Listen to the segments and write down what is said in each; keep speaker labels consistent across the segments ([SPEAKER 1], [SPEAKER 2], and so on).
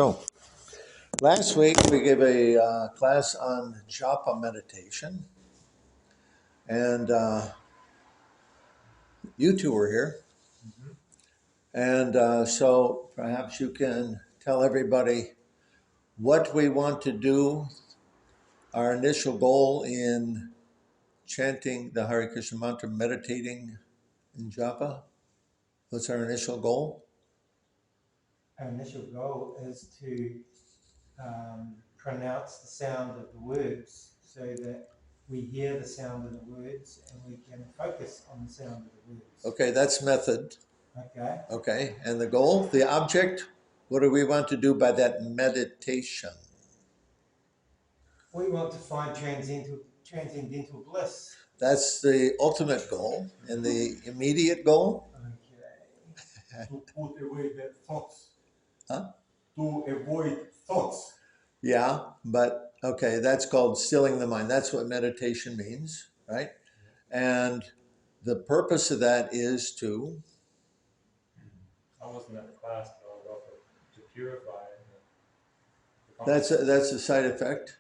[SPEAKER 1] So, last week we gave a class on Japa meditation, and you two were here. And so perhaps you can tell everybody what we want to do, our initial goal in chanting the Hare Krishna mantra, meditating in Japa. What's our initial goal?
[SPEAKER 2] Our initial goal is to pronounce the sound of the words so that we hear the sound of the words and we can focus on the sound of the words.
[SPEAKER 1] Okay, that's method.
[SPEAKER 2] Okay.
[SPEAKER 1] Okay, and the goal, the object, what do we want to do by that meditation?
[SPEAKER 2] We want to find transcendental bliss.
[SPEAKER 1] That's the ultimate goal. And the immediate goal?
[SPEAKER 2] Okay. To put away the thoughts.
[SPEAKER 1] Huh?
[SPEAKER 2] To avoid thoughts.
[SPEAKER 1] Yeah, but okay, that's called stilling the mind. That's what meditation means, right? And the purpose of that is to...
[SPEAKER 3] I wasn't at the class, but I was offered to purify
[SPEAKER 1] That's a side effect.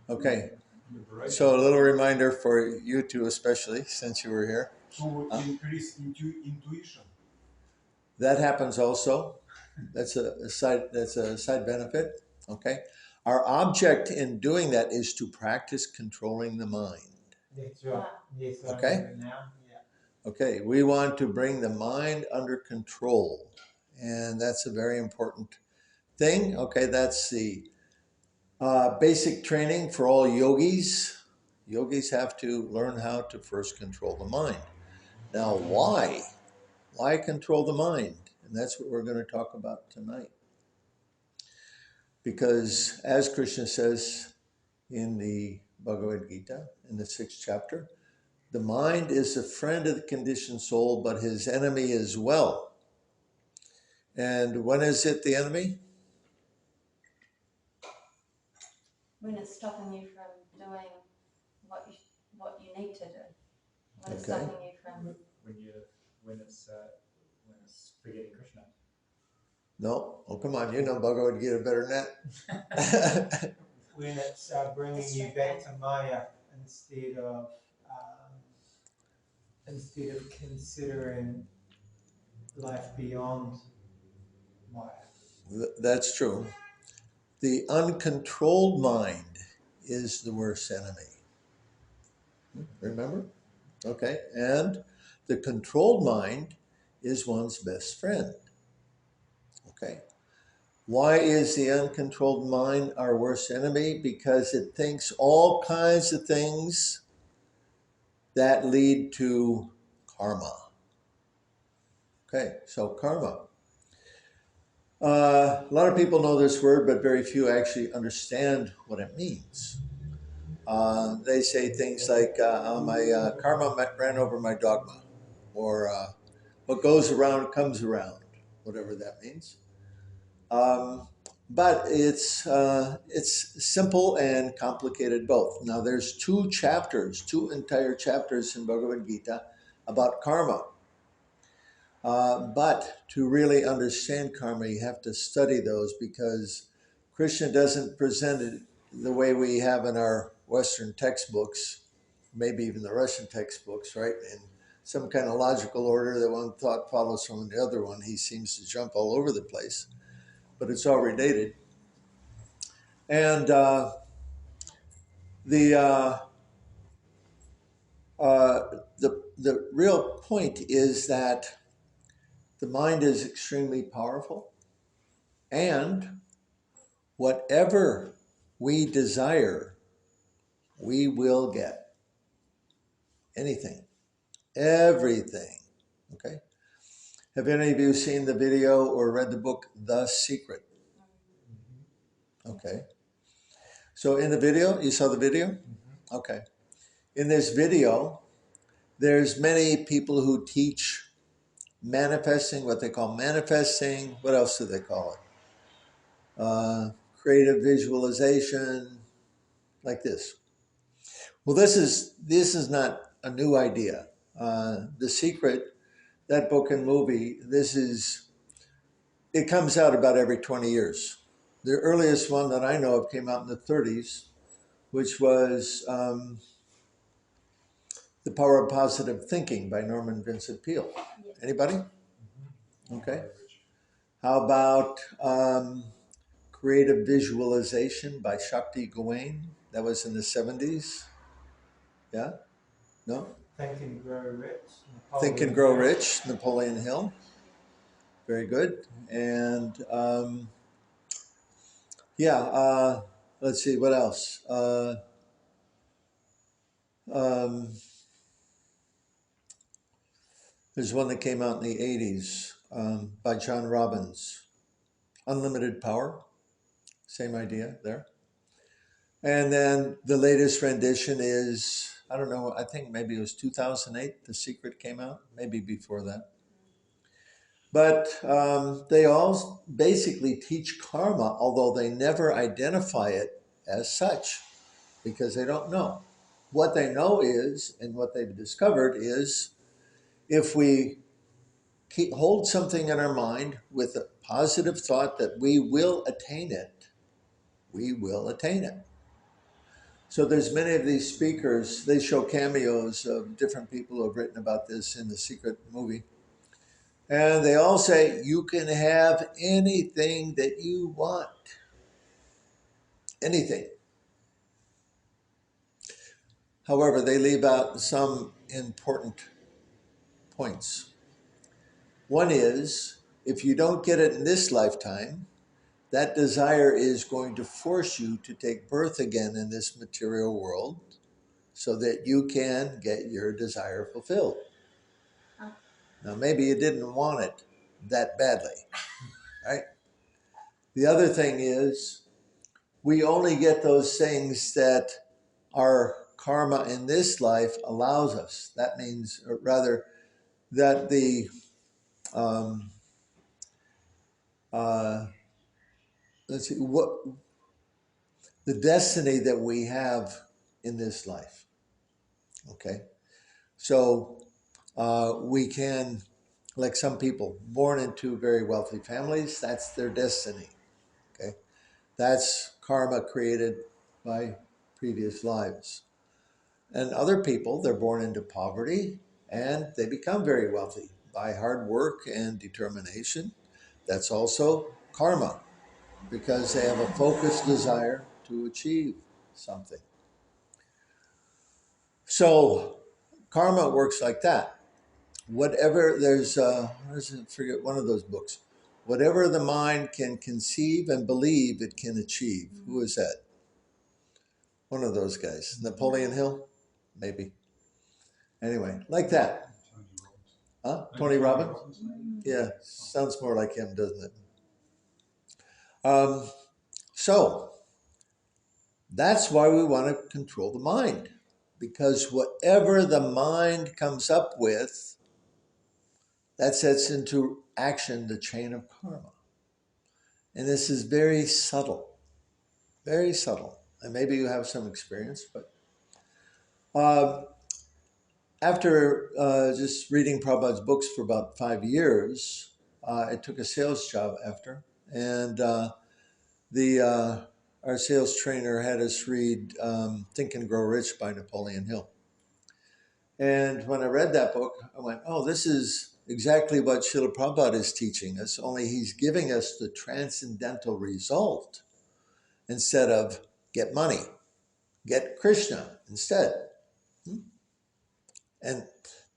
[SPEAKER 1] Okay. So a little reminder for you two especially, since you were here.
[SPEAKER 2] To increase intuition.
[SPEAKER 1] That happens also. That's a side benefit. Okay. Our object in doing that is to practice controlling the mind.
[SPEAKER 2] That's right. Yes, I
[SPEAKER 1] Okay.
[SPEAKER 2] remember now. Yeah.
[SPEAKER 1] Okay, we want to bring the mind under control, and that's a very important thing. Okay, that's the basic training for all yogis. Yogis have to learn how to first control the mind. Now, why? Why control the mind? And that's what we're going to talk about tonight. Because as Krishna says in the Bhagavad Gita, in the 6th chapter, the mind is a friend of the conditioned soul, but his enemy as well. And when is it the enemy?
[SPEAKER 4] When it's stopping you from doing what you need to do. When it's
[SPEAKER 1] Okay.
[SPEAKER 4] stopping you from...
[SPEAKER 3] when it's forgetting Krishna.
[SPEAKER 1] No. Oh, come on. You know Bhagavad Gita better than that.
[SPEAKER 2] When it's bringing you back to Maya instead of considering life beyond Maya.
[SPEAKER 1] That's true. The uncontrolled mind is the worst enemy. Remember? Okay. And the controlled mind is one's best friend. Okay. Why is the uncontrolled mind our worst enemy? Because it thinks all kinds of things that lead to karma. Okay, so karma. A lot of people know this word, but very few actually understand what it means. They say things like, my karma ran over my dogma, or what goes around comes around, whatever that means. But it's simple and complicated both. Now there's two entire chapters in Bhagavad Gita about karma. But to really understand karma, you have to study those, because Krishna doesn't present it the way we have in our Western textbooks, maybe even the Russian textbooks, right? In some kind of logical order that one thought follows from the other one. He seems to jump all over the place, but it's all related. And the real point is that the mind is extremely powerful, and whatever we desire, we will get. Anything, everything. Okay. Have any of you seen the video or read the book The Secret? Okay. So in the video, you saw the video? Okay. In this video, there's many people who teach manifesting, what they call manifesting. What else do they call it? Creative visualization, like this. Well, this is not a new idea. The Secret, that book and movie, this is it comes out about every 20 years. The earliest one that I know of came out in the 30s, which was The Power of Positive Thinking by Norman Vincent Peale.
[SPEAKER 4] Yes.
[SPEAKER 1] Anybody?
[SPEAKER 3] Mm-hmm.
[SPEAKER 1] Okay. How about Creative Visualization by Shakti Gawain? That was in the 70s. Yeah? No?
[SPEAKER 2] Think and Grow Rich.
[SPEAKER 1] Think and Grow Rich, Napoleon Hill. Very good. And let's see, what else? There's one that came out in the 80s by John Robbins. Unlimited Power. Same idea there. And then the latest rendition is, I don't know, I think maybe it was 2008, The Secret came out, maybe before that. But they all basically teach karma, although they never identify it as such because they don't know. What they know is, and what they've discovered is, if we hold something in our mind with a positive thought that we will attain it, we will attain it. So there's many of these speakers, they show cameos of different people who have written about this in the Secret movie. And they all say, you can have anything that you want. Anything. However, they leave out some important points. One is, if you don't get it in this lifetime, that desire is going to force you to take birth again in this material world so that you can get your desire fulfilled. Now, maybe you didn't want it that badly, right? The other thing is, we only get those things that our karma in this life allows us. That means, or rather, that the let's see, what the destiny that we have in this life. Okay, so we can, like some people, born into very wealthy families. That's their destiny. Okay, that's karma created by previous lives. And other people, they're born into poverty and they become very wealthy by hard work and determination. That's also karma because they have a focused desire to achieve something. So karma works like that. Whatever there's, forget one of those books. Whatever the mind can conceive and believe, it can achieve. Who is that? One of those guys. Napoleon Hill? Maybe. Anyway, like that. Huh? Tony Robbins? Yeah, sounds more like him, doesn't it? So that's why we want to control the mind, because whatever the mind comes up with, that sets into action the chain of karma. And this is very subtle, very subtle. And maybe you have some experience, but after just reading Prabhupada's books for about 5 years, I took a sales job after, and our sales trainer had us read Think and Grow Rich by Napoleon Hill. And when I read that book, I went, oh, this is exactly what Srila Prabhupada is teaching us, only he's giving us the transcendental result instead of get money, get Krishna instead. And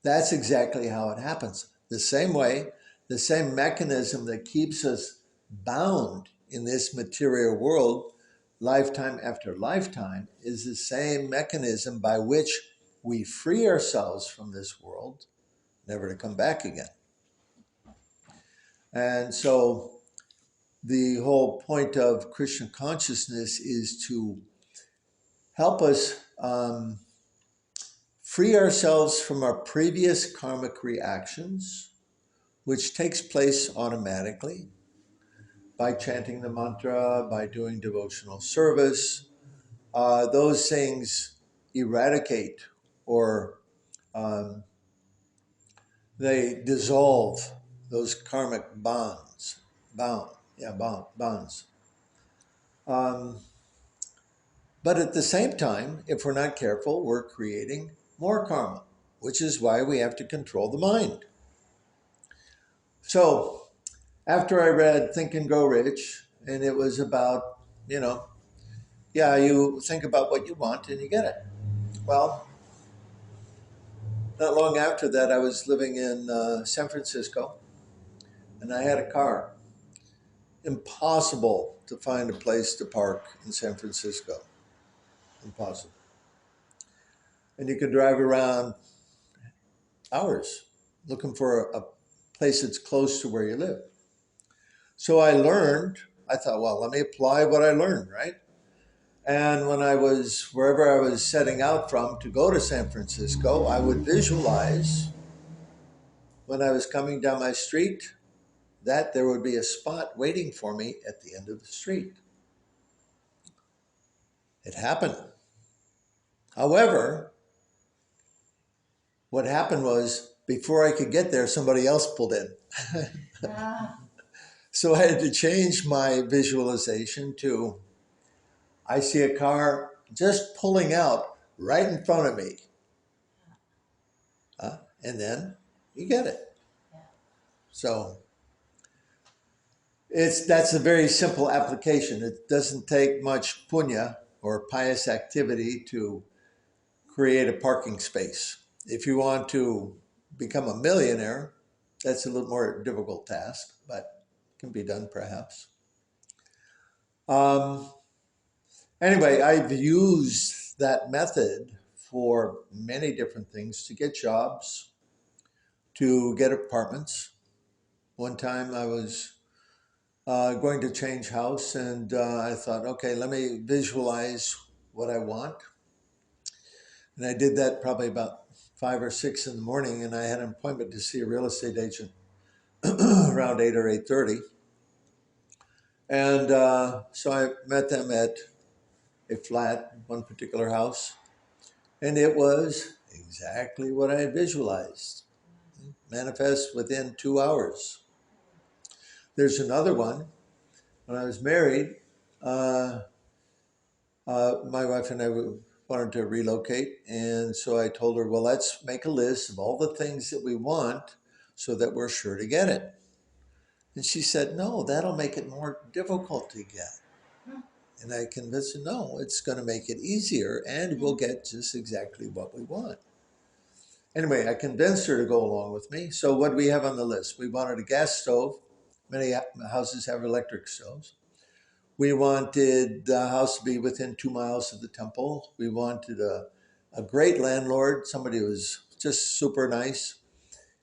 [SPEAKER 1] that's exactly how it happens. The same way, the same mechanism that keeps us bound in this material world lifetime after lifetime is the same mechanism by which we free ourselves from this world, never to come back again. And so the whole point of Krishna consciousness is to help us free ourselves from our previous karmic reactions, which takes place automatically by chanting the mantra, by doing devotional service. Those things eradicate or they dissolve those karmic bonds bonds. But at the same time, if we're not careful, we're creating more karma, which is why we have to control the mind. So after I read Think and Grow Rich, and it was about, you think about what you want and you get it. Well, not long after that, I was living in San Francisco, and I had a car. Impossible to find a place to park in San Francisco. Impossible. And you could drive around hours looking for a place that's close to where you live. So I thought, well, let me apply what I learned, right? And when wherever I was setting out from to go to San Francisco, I would visualize when I was coming down my street that there would be a spot waiting for me at the end of the street. It happened. However, what happened was before I could get there, somebody else pulled in. So I had to change my visualization to, I see a car just pulling out right in front of me. And then you get it. So that's a very simple application. It doesn't take much punya or pious activity to create a parking space. If you want to become a millionaire, that's a little more difficult task, but can be done perhaps. Anyway, I've used that method for many different things: to get jobs, to get apartments. One time I was going to change house, and I thought, okay, let me visualize what I want. And I did that probably about 5 or 6 in the morning, and I had an appointment to see a real estate agent around 8 or 8:30. And so I met them at a flat, one particular house, and it was exactly what I had visualized. Manifest within 2 hours. There's another one. When I was married, my wife and I wanted to relocate, and so I told her, well, let's make a list of all the things that we want so that we're sure to get it. And she said, no, that'll make it more difficult to get. And I convinced her, no, it's going to make it easier, and we'll get just exactly what we want. Anyway, I convinced her to go along with me. So what do we have on the list? We wanted a gas stove. Many houses have electric stoves. We wanted the house to be within 2 miles of the temple. We wanted a great landlord, somebody who was just super nice.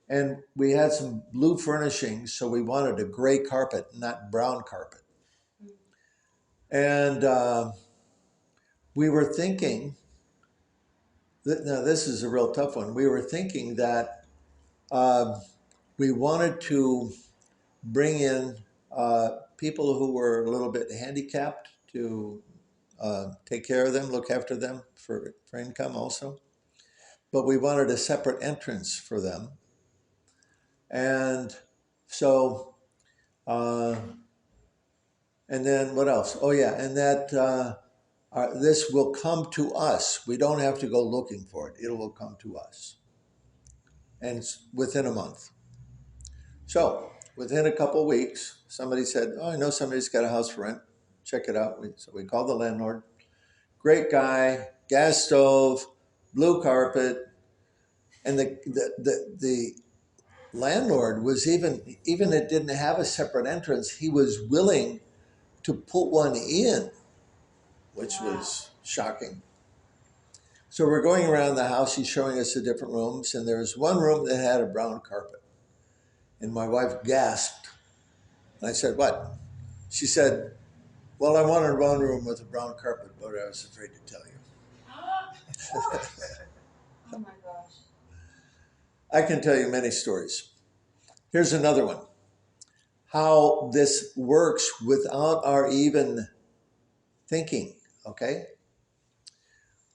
[SPEAKER 1] And we had some blue furnishings, so we wanted a gray carpet, not brown carpet. And we were thinking, now this is a real tough one. We were thinking that we wanted to bring in people who were a little bit handicapped to take care of them, look after them for income also. But we wanted a separate entrance for them. And so, and then what else? Oh yeah, and that this will come to us. We don't have to go looking for it. It will come to us. And it's within a month. So within a couple of weeks, somebody said, oh, I know somebody's got a house for rent. Check it out. So we called the landlord. Great guy, gas stove, blue carpet. And the landlord was even it didn't have a separate entrance, he was willing to put one in, which was shocking. So we're going around the house, he's showing us the different rooms, and there was one room that had a brown carpet. And my wife gasped. And I said, what? She said, well, I wanted one room with a brown carpet, but I was afraid to tell you.
[SPEAKER 4] Oh my gosh.
[SPEAKER 1] I can tell you many stories. Here's another one. How this works without our even thinking, okay?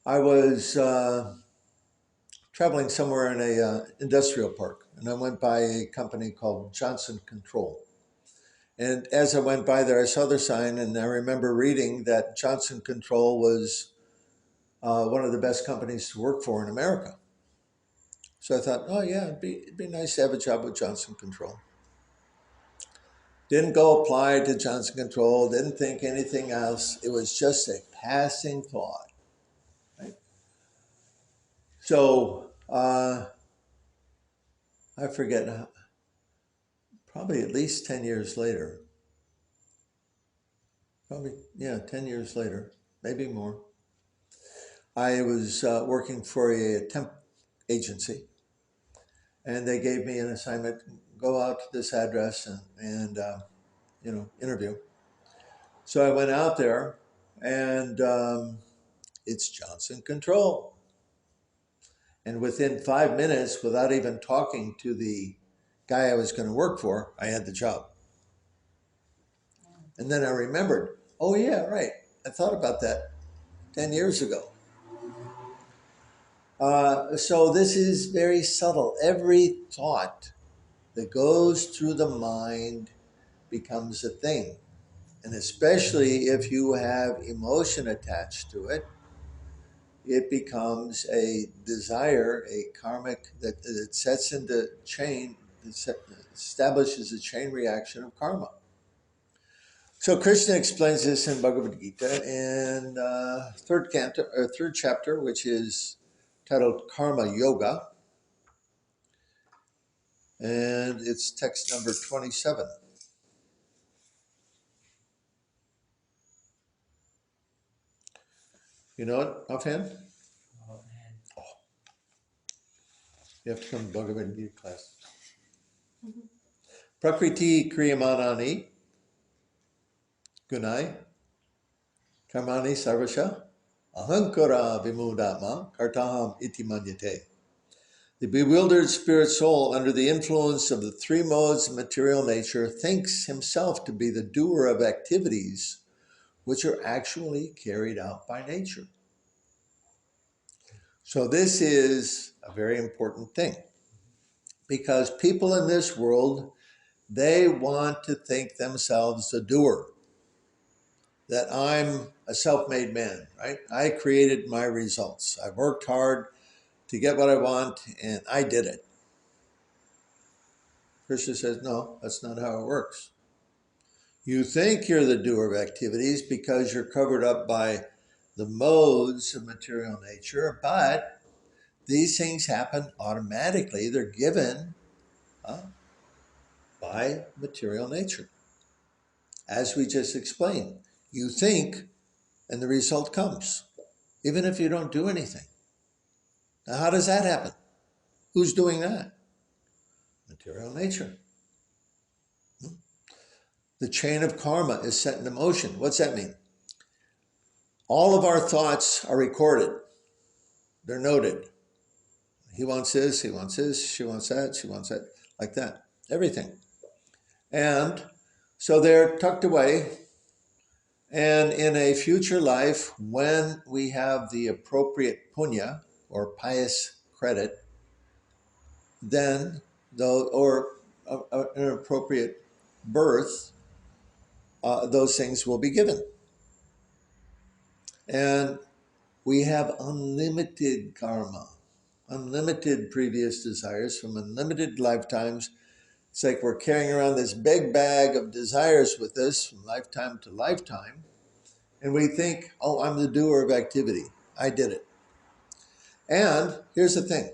[SPEAKER 1] I was traveling somewhere in a industrial park, and I went by a company called Johnson Control. And as I went by there, I saw their sign, and I remember reading that Johnson Control was one of the best companies to work for in America. So I thought, oh yeah, it'd be nice to have a job with Johnson Control. Didn't go apply to Johnson Control, didn't think anything else. It was just a passing thought. Right? So I forget, probably at least 10 years later, probably, yeah, 10 years later, maybe more, I was working for a temp agency, and they gave me an assignment, go out to this address and interview. So I went out there, and it's Johnson Control. And within 5 minutes, without even talking to the guy I was going to work for, I had the job. And then I remembered, oh yeah, right. I thought about that 10 years ago. So this is very subtle. Every thought that goes through the mind becomes a thing. And especially if you have emotion attached to it, it becomes a desire, a karmic that sets into chain, establishes a chain reaction of karma. So Krishna explains this in Bhagavad Gita in third chapter, which is titled Karma Yoga, and it's text number 27. You know it offhand?
[SPEAKER 3] Oh man.
[SPEAKER 1] You have to come to Bhagavad Gita class. Prakriti kriyamanani gunai karmani sarvasha ahankara vimudama kartaham iti manyate. The bewildered spirit soul, under the influence of the three modes of material nature, thinks himself to be the doer of activities which are actually carried out by nature. So this is a very important thing, because people in this world, they want to think themselves the doer, that I'm a self-made man, right? I created my results. I worked hard to get what I want, and I did it. Krishna says, no, that's not how it works. You think you're the doer of activities because you're covered up by the modes of material nature, but these things happen automatically. They're given by material nature. As we just explained, you think and the result comes, even if you don't do anything. Now, how does that happen? Who's doing that? Material nature. The chain of karma is set into motion. What's that mean? All of our thoughts are recorded. They're noted. He wants this, he wants this, she wants that, like that. Everything. And so they're tucked away. And in a future life, when we have the appropriate punya or pious credit, then an appropriate birth, those things will be given. And we have unlimited karma, unlimited previous desires from unlimited lifetimes. It's like we're carrying around this big bag of desires with us from lifetime to lifetime. And we think, oh, I'm the doer of activity. I did it. And here's the thing.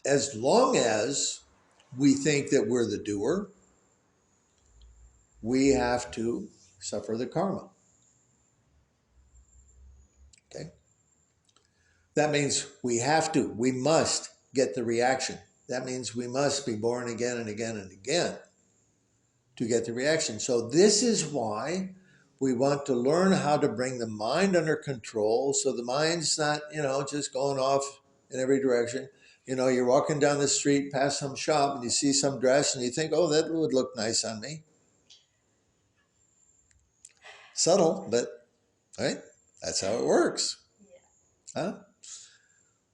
[SPEAKER 1] As long as we think that we're the doer, we have to suffer the karma. Okay? That means we must get the reaction. That means we must be born again and again and again to get the reaction. So this is why we want to learn how to bring the mind under control, so the mind's not, just going off in every direction. You're walking down the street past some shop and you see some dress and you think, oh, that would look nice on me. Subtle, but right? That's how it works. Yeah. Huh?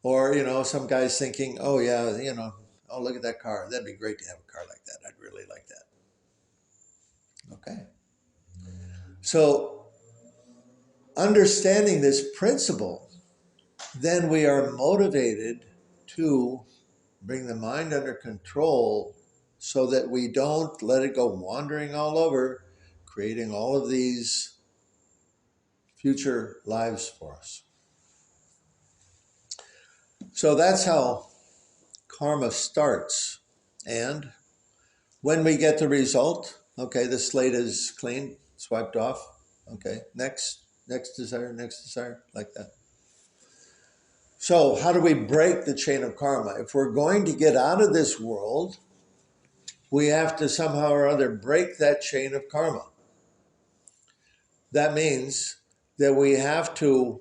[SPEAKER 1] Or, some guy's thinking, oh yeah, oh, look at that car. That'd be great to have a car like that. I'd really like that. Okay. So, understanding this principle, then we are motivated to bring the mind under control so that we don't let it go wandering all over, creating all of these future lives for us. So that's how karma starts. And when we get the result, okay, the slate is clean, swiped off. Okay, next desire, like that. So how do we break the chain of karma? If we're going to get out of this world, we have to somehow or other break that chain of karma. That means that we have to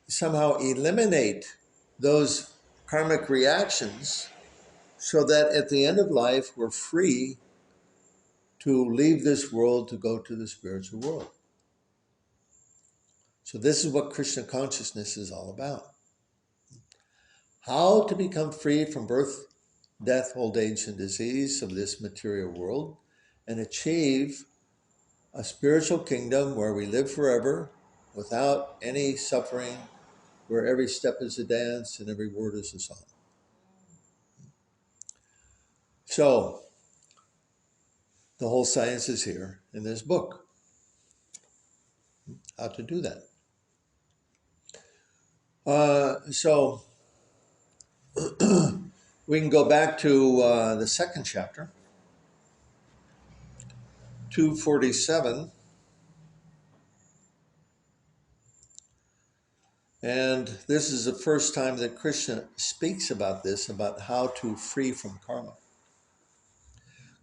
[SPEAKER 1] somehow eliminate those karmic reactions so that at the end of life, we're free to leave this world to go to the spiritual world. So this is what Krishna consciousness is all about. How to become free from birth, death, old age, and disease of this material world and achieve a spiritual kingdom where we live forever without any suffering, where every step is a dance and every word is a song. So, the whole science is here in this book. How to do that. So, we can go back to the second chapter, 247. And this is the first time that Krishna speaks about this, about how to free from karma.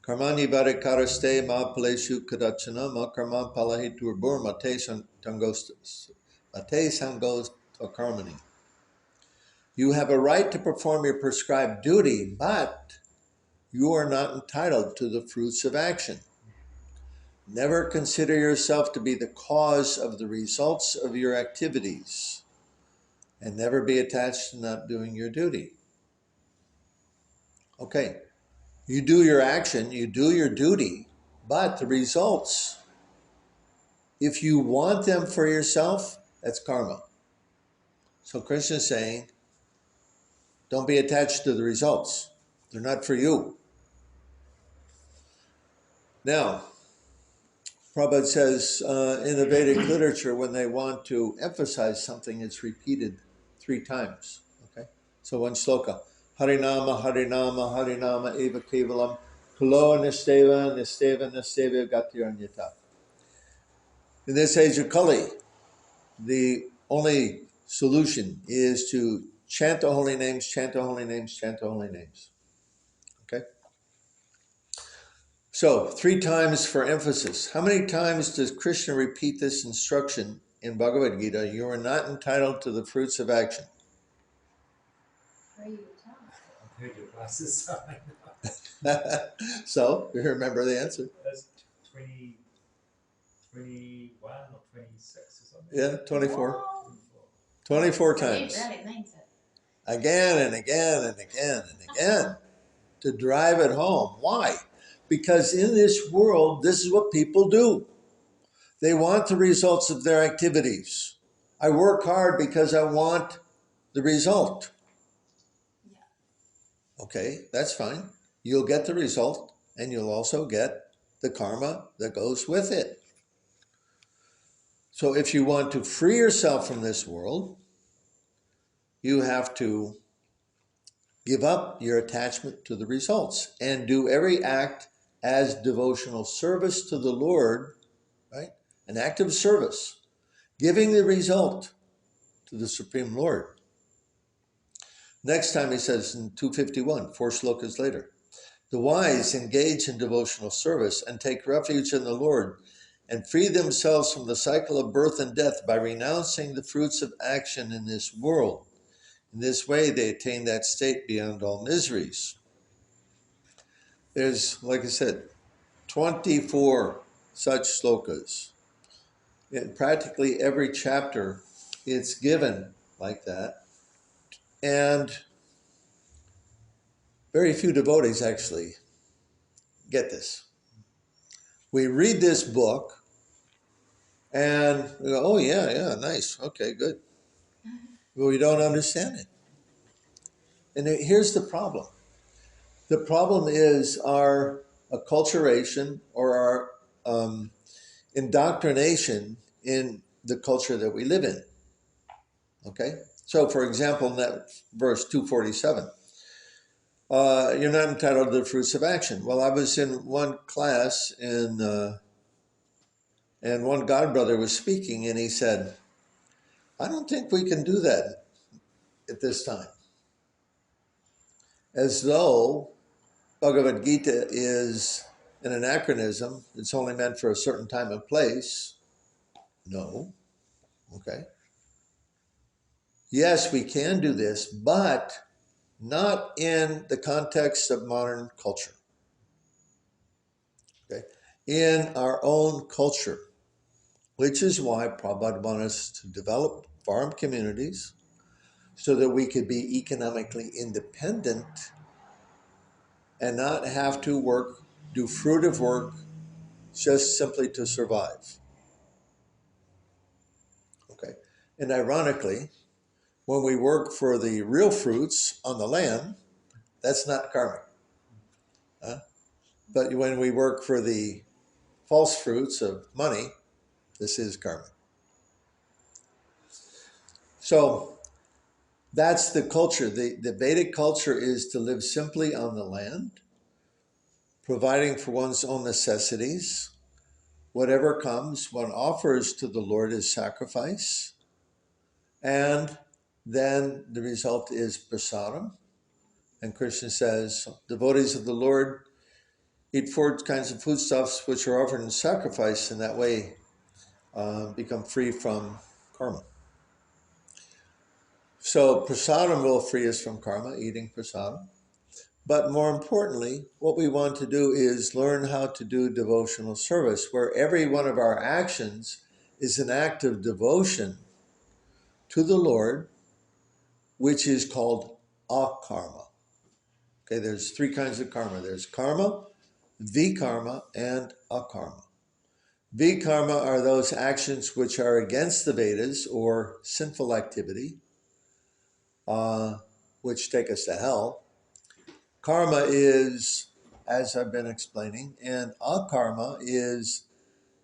[SPEAKER 1] Karmani varakaraste ma paleshu kadachana ma karma palahitur bur mate sangos karmani. You have a right to perform your prescribed duty, but you are not entitled to the fruits of action. Never consider yourself to be the cause of the results of your activities, and never be attached to not doing your duty. Okay, you do your action, you do your duty, but the results, if you want them for yourself, that's karma. So Krishna is saying, don't be attached to the results. They're not for you. Now, Prabhupada says in the Vedic literature, when they want to emphasize something, it's repeated 3 times. Okay, so one sloka, Harinama, Harinama, Harinama, Eva Kevalam, Kalo Nisteva, Nisteva, Nisteva, Gatiranyata. In this age of Kali, the only solution is to chant the holy names, chant the holy names, chant the holy names. Okay? So, 3 times for emphasis. How many times does Krishna repeat this instruction in Bhagavad Gita? You are not entitled to the fruits of action.
[SPEAKER 4] 3 times.
[SPEAKER 3] I've heard your classes.
[SPEAKER 1] So, you remember the answer.
[SPEAKER 3] That's 20, 21 or 26 or something.
[SPEAKER 1] Yeah, 24.
[SPEAKER 4] Wow.
[SPEAKER 1] 24
[SPEAKER 4] So he
[SPEAKER 1] times.
[SPEAKER 4] really means it.
[SPEAKER 1] Again and again and again and again. To drive it home. Why? Because in this world, this is what people do. They want the results of their activities. I work hard because I want the result.
[SPEAKER 4] Yeah.
[SPEAKER 1] Okay, that's fine. You'll get the result, and you'll also get the karma that goes with it. So if you want to free yourself from this world, you have to give up your attachment to the results and do every act as devotional service to the Lord, right? An act of service, giving the result to the Supreme Lord. Next time he says in 251, 4 slokas later, the wise engage in devotional service and take refuge in the Lord and free themselves from the cycle of birth and death by renouncing the fruits of action in this world. In this way, they attain that state beyond all miseries. There's, like I said, 24 such slokas. In practically every chapter, it's given like that. And very few devotees actually get this. we read this book and we go, oh, yeah, yeah, nice. Okay, good. But we don't understand it. And here's the problem. The problem is our acculturation or our indoctrination in the culture that we live in. Okay? So, for example, in that verse 247, you're not entitled to the fruits of action. Well, I was in one class and one godbrother was speaking and he said, I don't think we can do that at this time. As though Bhagavad Gita is an anachronism, it's only meant for a certain time and place. No. Okay. Yes, we can do this, but not in the context of modern culture. Okay. In our own culture, which is why Prabhupada wanted us to develop farm communities so that we could be economically independent and not have to work, do fruitive work just simply to survive. Okay. And ironically, when we work for the real fruits on the land, that's not karmic. But when we work for the false fruits of money, this is karmic. So that's the culture. The Vedic culture is to live simply on the land, providing for one's own necessities. Whatever comes, one offers to the Lord as sacrifice. And then the result is prasadam. And Krishna says, devotees of the Lord eat four kinds of foodstuffs which are offered in sacrifice, and that way become free from karma. So prasadam will free us from karma, eating prasadam. But more importantly, what we want to do is learn how to do devotional service, where every one of our actions is an act of devotion to the Lord, which is called akarma. Okay, there's three kinds of karma. There's karma, vikarma, and akarma. Vikarma are those actions which are against the Vedas or sinful activity, which take us to hell. Karma is, as I've been explaining, and akarma is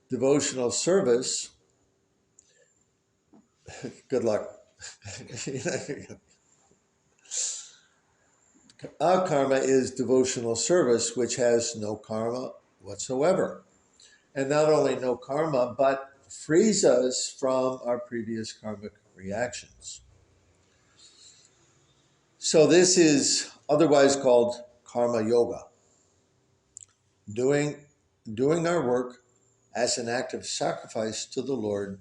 [SPEAKER 1] devotional service. Good luck. Akarma is devotional service, which has no karma whatsoever. And not only no karma, but frees us from our previous karmic reactions. So this is otherwise called karma yoga. Doing our work as an act of sacrifice to the Lord.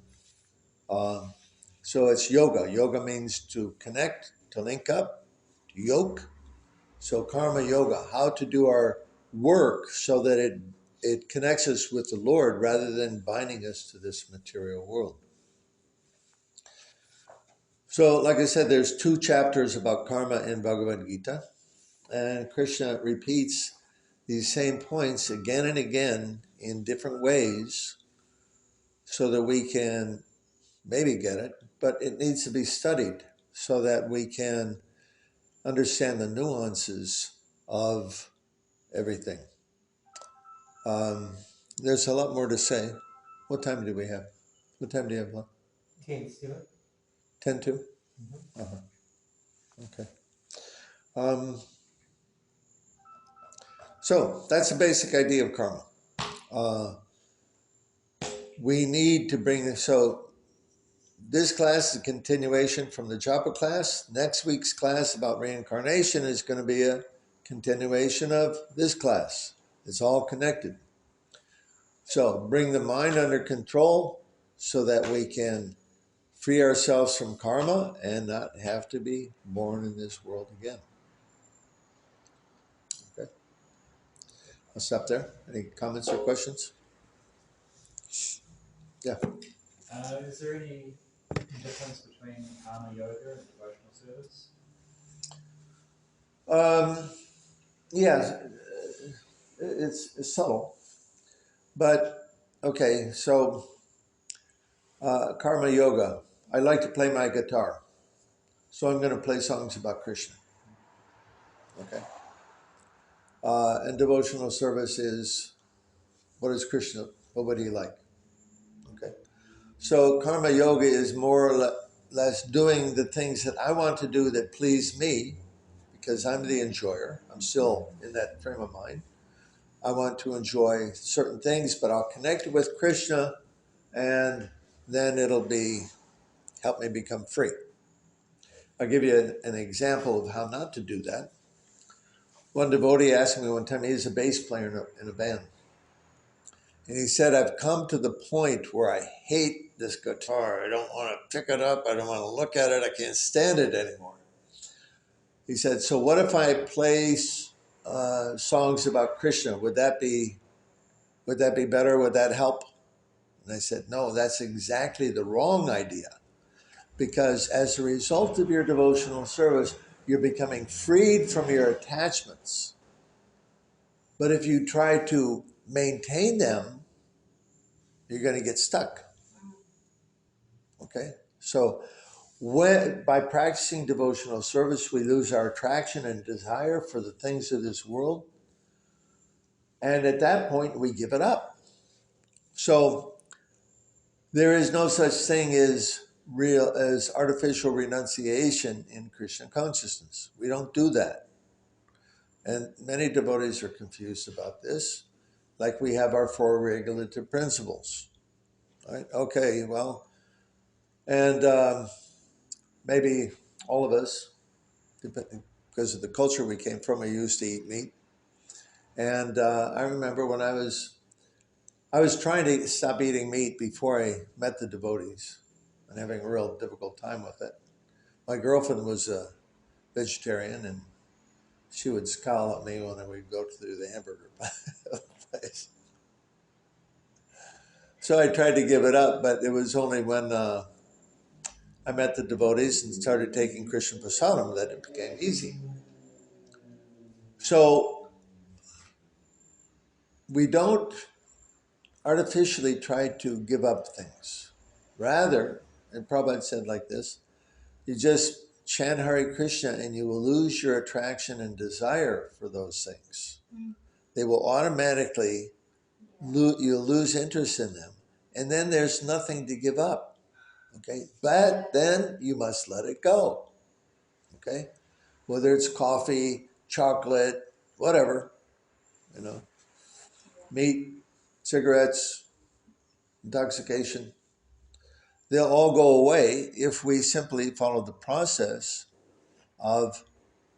[SPEAKER 1] So it's yoga. Yoga means to connect, to link up, to yoke. So karma yoga, how to do our work so that it connects us with the Lord rather than binding us to this material world. So like I said, there's 2 chapters about karma in Bhagavad Gita. And Krishna repeats these same points again and again in different ways so that we can maybe get it, but it needs to be studied so that we can understand the nuances of everything. There's a lot more to say. What time do we have? What time do you have left?
[SPEAKER 2] 10 still.
[SPEAKER 1] 10 to?
[SPEAKER 2] Mm-hmm.
[SPEAKER 1] Okay. So that's the basic idea of karma. We need to bring, so this class is a continuation from the Japa class. Next week's class about reincarnation is going to be a continuation of this class. It's all connected. So bring the mind under control so that we can free ourselves from karma and not have to be born in this world again. Okay. I'll stop there. Any comments or questions? Yeah.
[SPEAKER 3] Is there any difference between karma yoga and devotional service?
[SPEAKER 1] Yeah, it's subtle. But, okay, so karma yoga. I like to play my guitar. So I'm going to play songs about Krishna. Okay. And devotional service is, what is Krishna? What would he like? Okay. So karma yoga is more or less doing the things that I want to do that please me, because I'm the enjoyer. I'm still in that frame of mind. I want to enjoy certain things, but I'll connect with Krishna, and then it'll help me become free. I'll give you an example of how not to do that. One devotee asked me one time, he's a bass player in a band. And he said, I've come to the point where I hate this guitar. I don't want to pick it up. I don't want to look at it. I can't stand it anymore. He said, so what if I play songs about Krishna? Would that be better? Would that help? And I said, no, that's exactly the wrong idea. Because as a result of your devotional service, you're becoming freed from your attachments. But if you try to maintain them, you're going to get stuck. Okay? So by practicing devotional service, we lose our attraction and desire for the things of this world. And at that point, we give it up. So there is no such thing as artificial renunciation in Krishna consciousness. We don't do that. And many devotees are confused about this. Like we have our 4 regulative principles. Right? Okay, well, and maybe all of us, because of the culture we came from, we used to eat meat. And I remember when I was trying to stop eating meat before I met the devotees and having a real difficult time with it. My girlfriend was a vegetarian, and she would scowl at me when I would go through the hamburger place. So I tried to give it up, but it was only when I met the devotees and started taking Krishna Prasadam that it became easy. So we don't artificially try to give up things. Rather, and Prabhupada said like this, you just chant Hare Krishna and you will lose your attraction and desire for those things. They will automatically, you'll lose interest in them. And then there's nothing to give up. Okay? But then you must let it go. Okay? Whether it's coffee, chocolate, whatever, meat, cigarettes, intoxication, they'll all go away if we simply follow the process of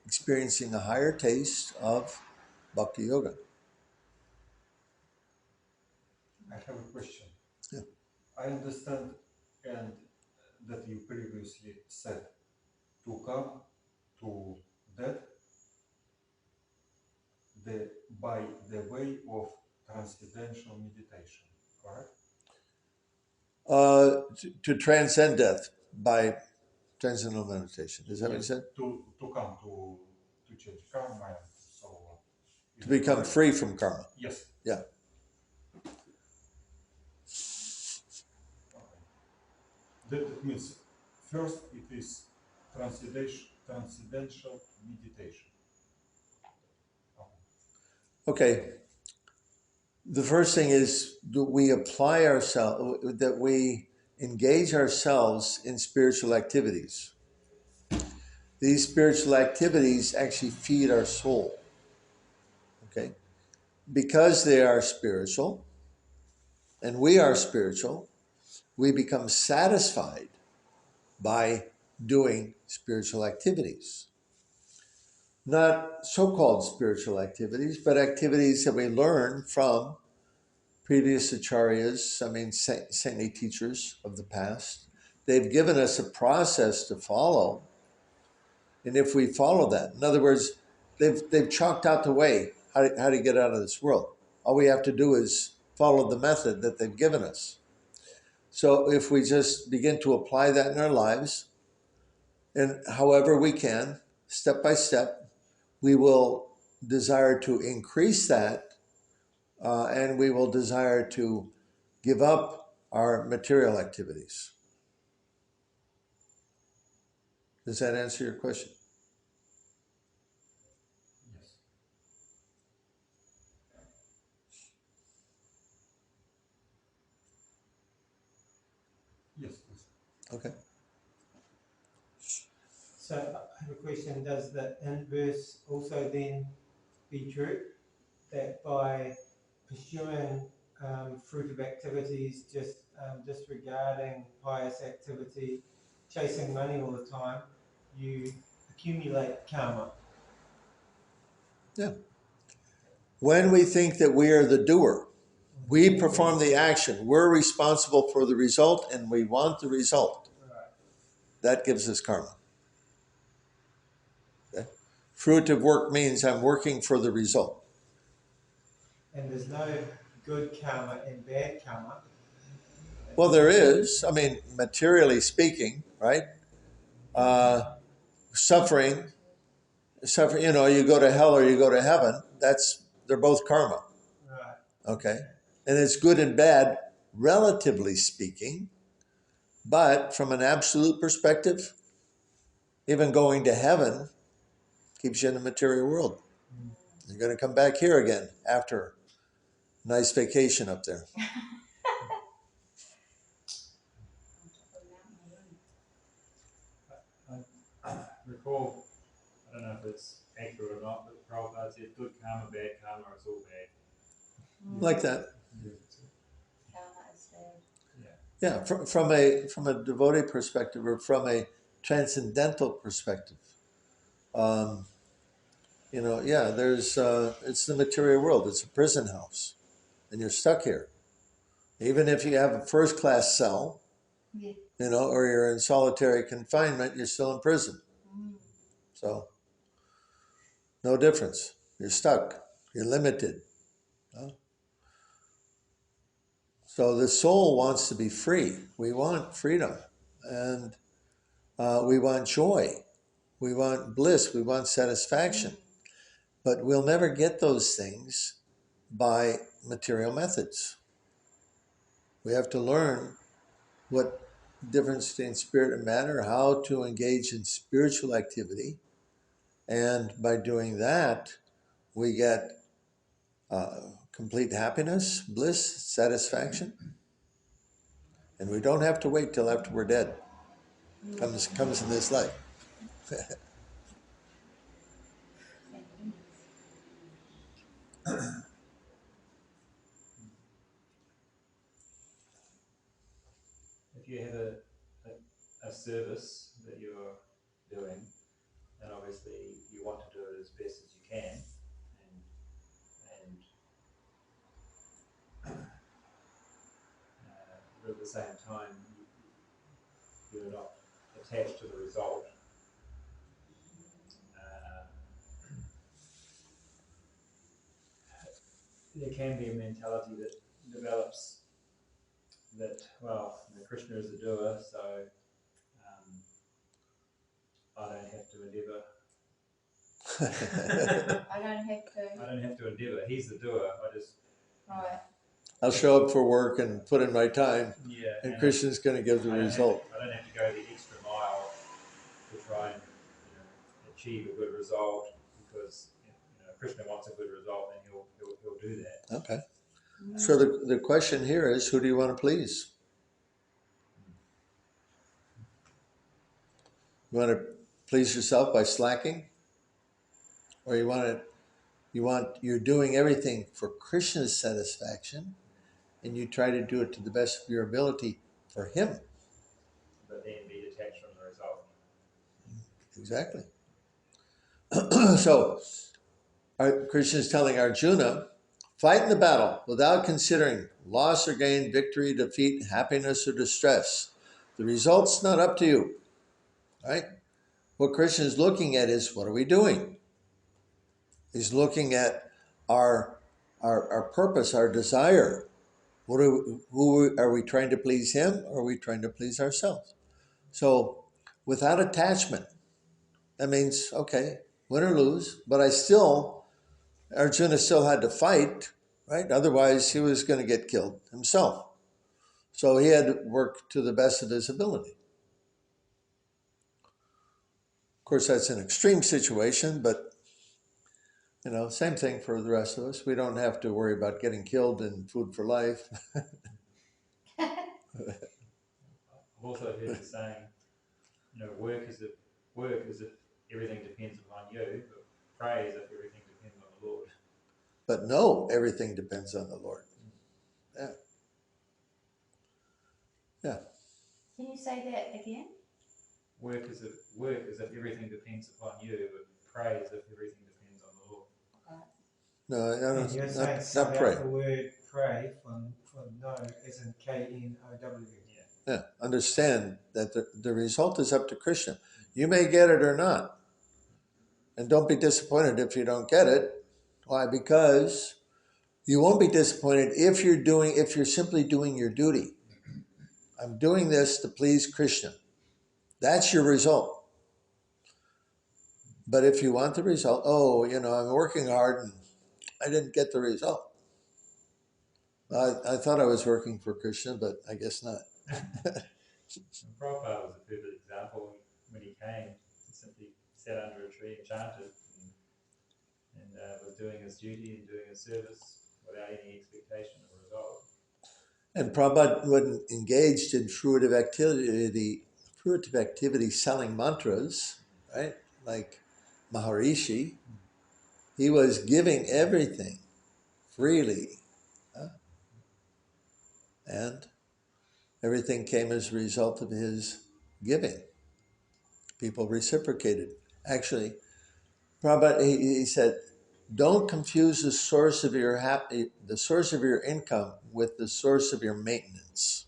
[SPEAKER 1] experiencing a higher taste of Bhakti Yoga.
[SPEAKER 5] I have a question.
[SPEAKER 1] Yeah.
[SPEAKER 5] I understand and that you previously said to come to that by the way of transcendental meditation, correct?
[SPEAKER 1] To transcend death by transcendental meditation. Is that what you said?
[SPEAKER 5] To come to change karma and so on.
[SPEAKER 1] To become free from karma.
[SPEAKER 5] Yes.
[SPEAKER 1] Yeah.
[SPEAKER 5] Okay. That means first it is transcendental meditation.
[SPEAKER 1] Okay. The first thing is that we apply ourselves, that we engage ourselves in spiritual activities. These spiritual activities actually feed our soul. Okay? Because they are spiritual, and we are spiritual, we become satisfied by doing spiritual activities. Not so-called spiritual activities, but activities that we learn from previous acharyas, saintly teachers of the past. They've given us a process to follow, and if we follow that, in other words, they've chalked out the way how to get out of this world. All we have to do is follow the method that they've given us. So if we just begin to apply that in our lives, and however we can, step by step, we will desire to increase that and we will desire to give up our material activities. Does that answer your question?
[SPEAKER 5] Yes. Yes, yes.
[SPEAKER 1] Okay.
[SPEAKER 2] So I have a question, does the inverse also then be true? That by pursuing fruitive activities, just disregarding pious activity, chasing money all the time, you accumulate karma.
[SPEAKER 1] Yeah. When we think that we are the doer, we perform the action, we're responsible for the result, and we want the result.
[SPEAKER 2] Right.
[SPEAKER 1] That gives us karma. Okay? Fruitive work means I'm working for the result.
[SPEAKER 2] And there's no good karma and bad karma.
[SPEAKER 1] Well, there is, I mean, materially speaking, right? Suffering, you know, you go to hell or you go to heaven, they're both karma.
[SPEAKER 2] Right.
[SPEAKER 1] Okay? And it's good and bad, relatively speaking, but from an absolute perspective, even going to heaven keeps you in the material world. You're going to come back here again after a nice vacation up there.
[SPEAKER 3] I recall, I don't know if it's accurate or not, but Prabhupada said good karma, bad karma, it's all bad.
[SPEAKER 1] Like that.
[SPEAKER 4] Karma is bad.
[SPEAKER 1] Yeah, from a devotee perspective or from a transcendental perspective, you know, yeah, it's the material world. It's a prison house, and you're stuck here. Even if you have a first class cell,
[SPEAKER 4] Yeah.
[SPEAKER 1] you know, or you're in solitary confinement, you're still in prison. So, no difference. You're stuck. You're limited. So the soul wants to be free. We want freedom, and we want joy. We want bliss. We want satisfaction. But we'll never get those things by material methods. We have to learn what difference between spirit and matter, how to engage in spiritual activity. And by doing that, we get complete happiness, bliss, satisfaction. And we don't have to wait till after we're dead. Comes in this life.
[SPEAKER 3] If you have a service that you're doing, then obviously you want to do it as best as you can, but at the same time, you're not attached to the result. There can be a mentality that develops that, well, Krishna is the doer, so I don't have to endeavour.
[SPEAKER 4] I don't have to.
[SPEAKER 3] I don't have to endeavour. He's the doer. I just
[SPEAKER 4] Right.
[SPEAKER 1] I'll show up for work and put in my time, and Krishna's going to give the result.
[SPEAKER 3] I don't have to go the extra mile to try and achieve a good result, because Krishna wants a good result, and he'll do that.
[SPEAKER 1] Okay. So the question here is, who do you want to please? You want to please yourself by slacking, or you're doing everything for Krishna's satisfaction, and you try to do it to the best of your ability for him.
[SPEAKER 3] But then be detached from the result.
[SPEAKER 1] Exactly. So Krishna is telling Arjuna, fight in the battle without considering loss or gain, victory, defeat, happiness or distress. The result's not up to you, right? What Krishna is looking at is, what are we doing? He's looking at our purpose, our desire. Who are we trying to please him, or are we trying to please ourselves? So without attachment, that means, okay, win or lose, but Arjuna still had to fight right? Otherwise, he was going to get killed himself. So he had to work to the best of his ability. Of course, that's an extreme situation, but same thing for the rest of us. We don't have to worry about getting killed in Food for Life.
[SPEAKER 3] I've also heard the saying, work as if everything depends upon you, but pray as if everything depends on the Lord.
[SPEAKER 1] But no, everything depends on the Lord. Yeah. Yeah.
[SPEAKER 4] Can you say that again?
[SPEAKER 3] Work as if everything depends upon you, but pray as if everything depends on the Lord.
[SPEAKER 1] No,
[SPEAKER 2] And you're saying
[SPEAKER 1] not pray.
[SPEAKER 2] the word pray for know as in K-N-O-W.
[SPEAKER 1] Yeah. Understand that the result is up to Krishna. You may get it or not. And don't be disappointed if you don't get it. Why? Because you won't be disappointed if you're simply doing your duty. I'm doing this to please Krishna. That's your result. But if you want the result, I'm working hard and I didn't get the result. I thought I was working for Krishna, but I guess not.
[SPEAKER 3] And Prabhupada was a perfect example. When he came, he simply sat under a tree and chanted and was doing his duty and doing his service without any expectation of a result.
[SPEAKER 1] And Prabhupada, when engaged in fruitive activity selling mantras, right? Like Maharishi, he was giving everything freely. And everything came as a result of his giving. People reciprocated. Actually, Prabhupada, he said, don't confuse the source of your income with the source of your maintenance.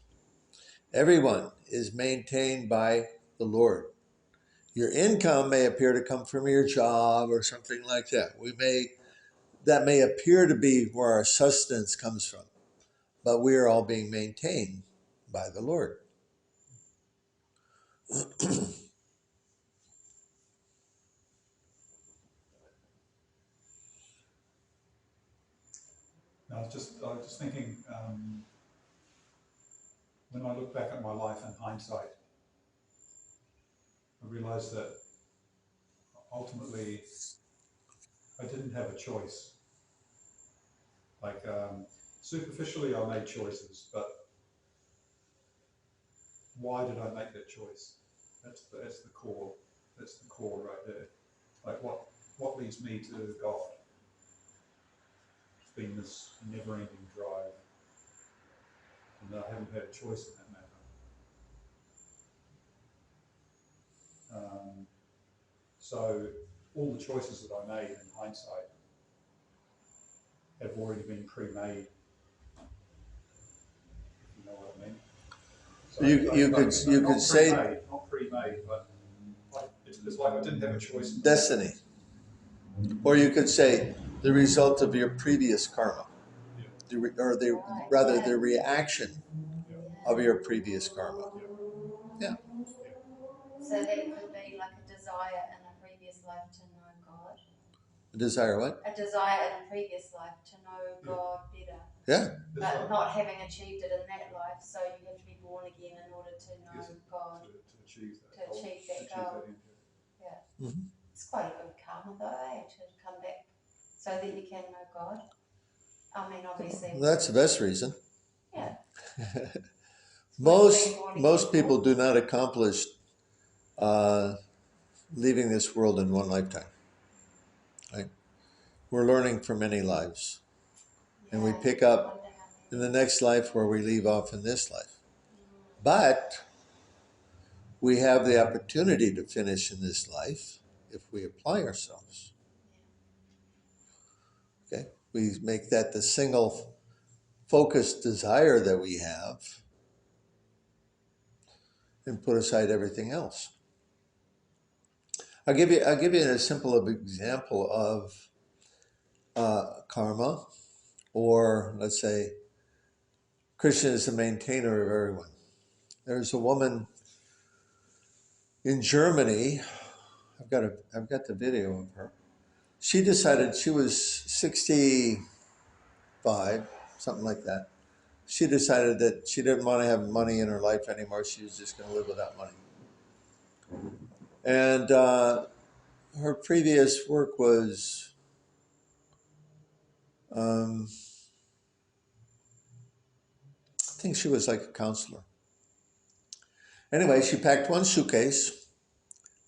[SPEAKER 1] Everyone is maintained by the Lord. Your income may appear to come from your job or something like that. That may appear to be where our sustenance comes from, but we are all being maintained by the Lord.
[SPEAKER 5] I was just thinking, when I look back at my life in hindsight, I realised that ultimately I didn't have a choice. Like, superficially I made choices, but why did I make that choice? That's the core. That's the core right there. Like, what leads me to God? It's been this never-ending drive, and I haven't had a choice in that matter. So all the choices that I made in hindsight have already been pre-made, if you know what I mean. So
[SPEAKER 1] You could say
[SPEAKER 5] not pre-made, but it's like I didn't have a choice.
[SPEAKER 1] destiny. Or you could say the result of your previous karma. The reaction of your previous karma. Yeah.
[SPEAKER 4] So that could be like a desire in a previous life to know God.
[SPEAKER 1] A desire what?
[SPEAKER 4] A desire in a previous life to know God better.
[SPEAKER 1] Yeah.
[SPEAKER 4] But not having achieved it in that life, so you have to be born again in order to know God.
[SPEAKER 5] To achieve that.
[SPEAKER 4] To achieve that goal. Yeah.
[SPEAKER 1] Mm-hmm.
[SPEAKER 4] It's quite a good karma though, to come back so that you can know God. I mean, obviously.
[SPEAKER 1] Well, that's the best reason.
[SPEAKER 4] Yeah.
[SPEAKER 1] Most people do not accomplish leaving this world in one lifetime. Right? We're learning for many lives. And we pick up in the next life where we leave off in this life. But we have the opportunity to finish in this life if we apply ourselves. Okay? We make that the single focused desire that we have and put aside everything else. I'll give you a simple example of karma, or let's say Krishna is the maintainer of everyone. There's a woman in Germany. I've got the video of her. She decided she was 65 5, something like that. She decided that she didn't want to have money in her life anymore. She was just going to live without money. And her previous work was I think she was like a counselor. Anyway, she packed one suitcase,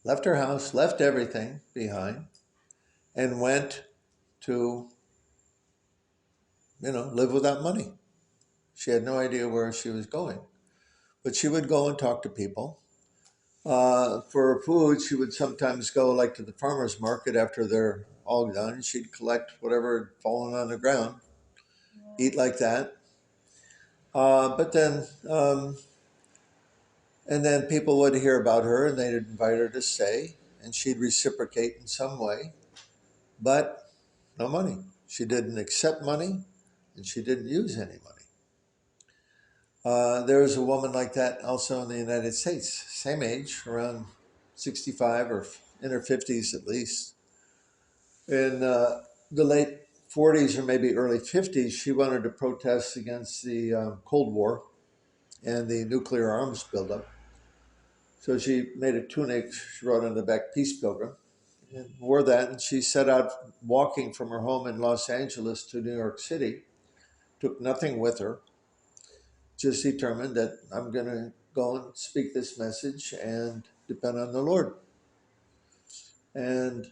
[SPEAKER 1] left her house, left everything behind, and went to, live without money. She had no idea where she was going. But she would go and talk to people. For food, she would sometimes go like to the farmer's market after they're all done. She'd collect whatever had fallen on the ground, eat like that. But then, and then people would hear about her and they'd invite her to stay and she'd reciprocate in some way, but no money. She didn't accept money and she didn't use any money. There was a woman like that also in the United States, same age, around 65 or in her 50s at least. In the late 40s or maybe early 50s, she wanted to protest against the Cold War and the nuclear arms buildup. So she made a tunic, she wrote on the back, Peace Pilgrim, and wore that. And she set out walking from her home in Los Angeles to New York City, took nothing with her, just determined that I'm going to go and speak this message and depend on the Lord. And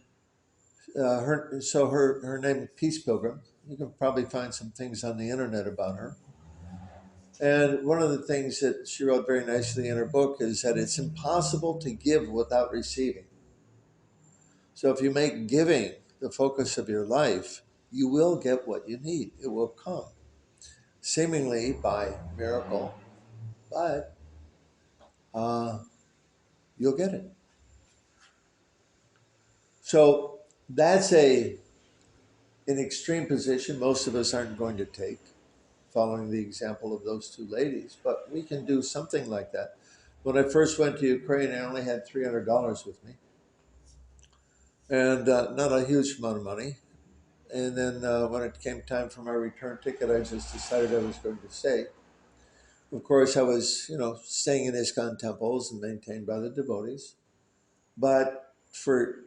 [SPEAKER 1] her name is Peace Pilgrim. You can probably find some things on the internet about her. And one of the things that she wrote very nicely in her book is that it's impossible to give without receiving. So if you make giving the focus of your life, you will get what you need. It will come, seemingly by miracle, but you'll get it. So that's an extreme position most of us aren't going to take, following the example of those two ladies, but we can do something like that. When I first went to Ukraine, I only had $300 with me, and not a huge amount of money. And then when it came time for my return ticket, I just decided I was going to stay. Of course, I was, staying in ISKCON temples and maintained by the devotees. But for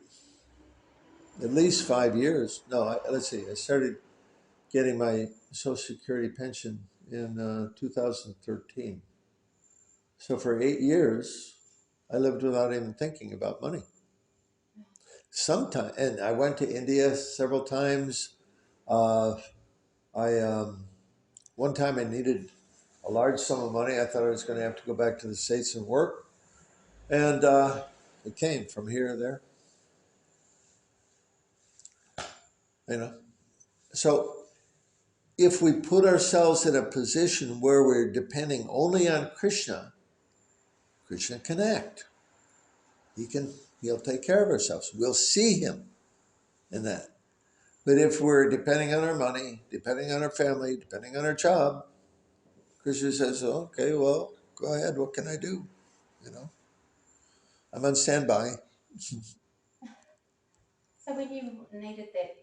[SPEAKER 1] at least 5 years, no, let's see, I started getting my Social Security pension in 2013. So for 8 years, I lived without even thinking about money. Sometimes, and I went to India several times. One time I needed a large sum of money. I thought I was going to have to go back to the States and work. And it came from here or there. So if we put ourselves in a position where we're depending only on Krishna, Krishna can act. He'll take care of ourselves. We'll see him in that. But if we're depending on our money, depending on our family, depending on our job, Krishna says, okay, well, go ahead. What can I do? I'm on standby.
[SPEAKER 4] So when you needed that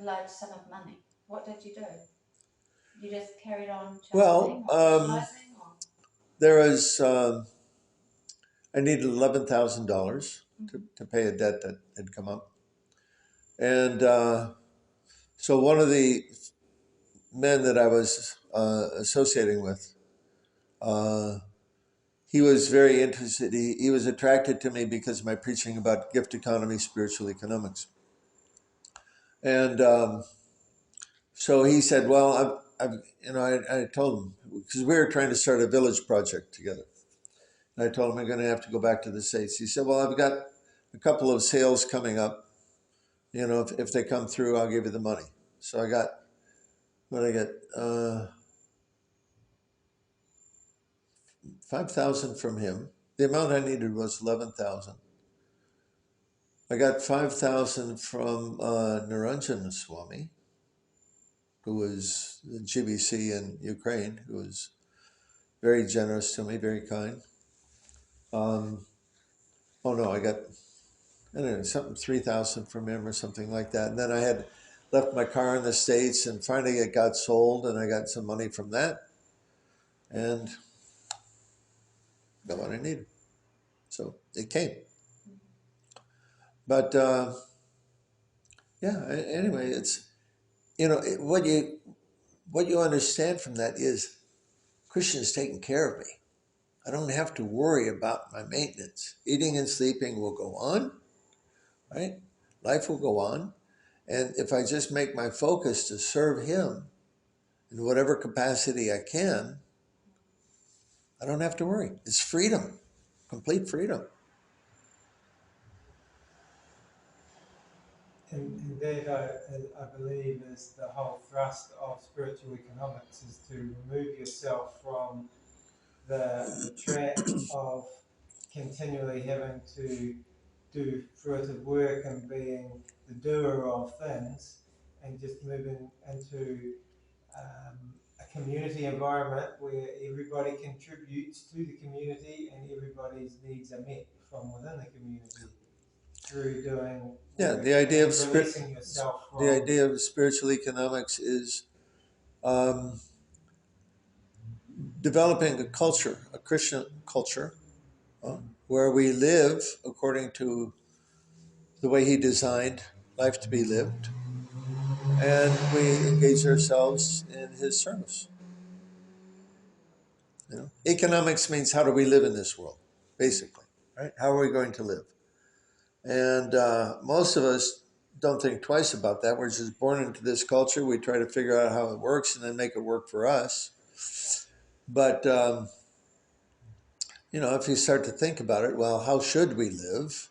[SPEAKER 4] large sum of money, what did you do? You just carried on chanting or visualizing, or?
[SPEAKER 1] There was, I needed $11,000 to pay a debt that had come up. And so one of the men that I was associating with, he was very interested. He was attracted to me because of my preaching about gift economy, spiritual economics. And so he said, well, I told him, because we were trying to start a village project together. And I told him I'm going to have to go back to the States. He said, well, I've got a couple of sales coming up. If they come through, I'll give you the money. So I got, what I got, 5,000 from him. The amount I needed was 11,000. I got 5,000 from Naranjan Swami, who was the GBC in Ukraine, who was very generous to me, very kind. I got, I don't know, something 3,000 from him or something like that. And then I had left my car in the States, and finally it got sold, and I got some money from that, and got what I needed. So it came. But yeah, anyway, it's, what you understand from that is Christian is taking care of me. I don't have to worry about my maintenance. Eating and sleeping will go on, right? Life will go on. And if I just make my focus to serve him in whatever capacity I can, I don't have to worry. It's freedom, complete freedom.
[SPEAKER 2] And that, I believe, is the whole thrust of spiritual economics, is to remove yourself from the trap of continually having to do fruitive work and being the doer of things, and just moving into a community environment where everybody contributes to the community and everybody's needs are met from within the community through doing
[SPEAKER 1] Yeah,
[SPEAKER 2] work
[SPEAKER 1] the idea
[SPEAKER 2] and
[SPEAKER 1] of
[SPEAKER 2] releasing yourself
[SPEAKER 1] the
[SPEAKER 2] from.
[SPEAKER 1] idea of spiritual economics is developing a culture, a Christian culture, where we live according to the way he designed life to be lived, and we engage ourselves in his service. Economics means how do we live in this world, basically, right? How are we going to live? And most of us don't think twice about that. We're just born into this culture. We try to figure out how it works and then make it work for us. But if you start to think about it, well, how should we live,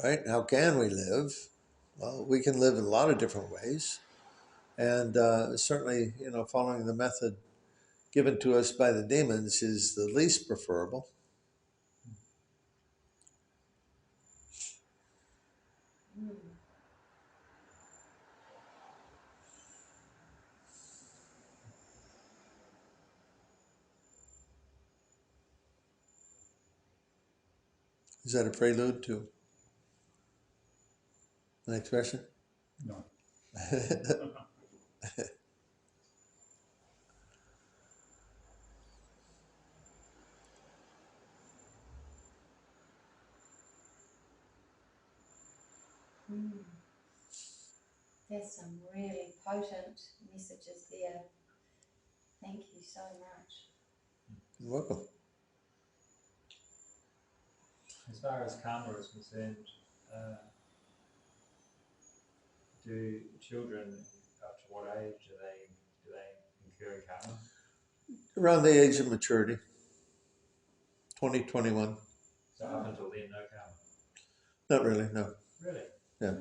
[SPEAKER 1] right? How can we live? Well, we can live in a lot of different ways, and certainly, following the method given to us by the demons is the least preferable. Is that a prelude to the next question?
[SPEAKER 5] No.
[SPEAKER 4] There's some really potent messages there. Thank you so much.
[SPEAKER 1] You're welcome.
[SPEAKER 3] As far as karma is concerned, do children, up to what age do they incur karma?
[SPEAKER 1] Around the age of maturity, 20, 21.
[SPEAKER 3] So up until then, no karma?
[SPEAKER 1] Not really, no.
[SPEAKER 3] Really?
[SPEAKER 1] Yeah.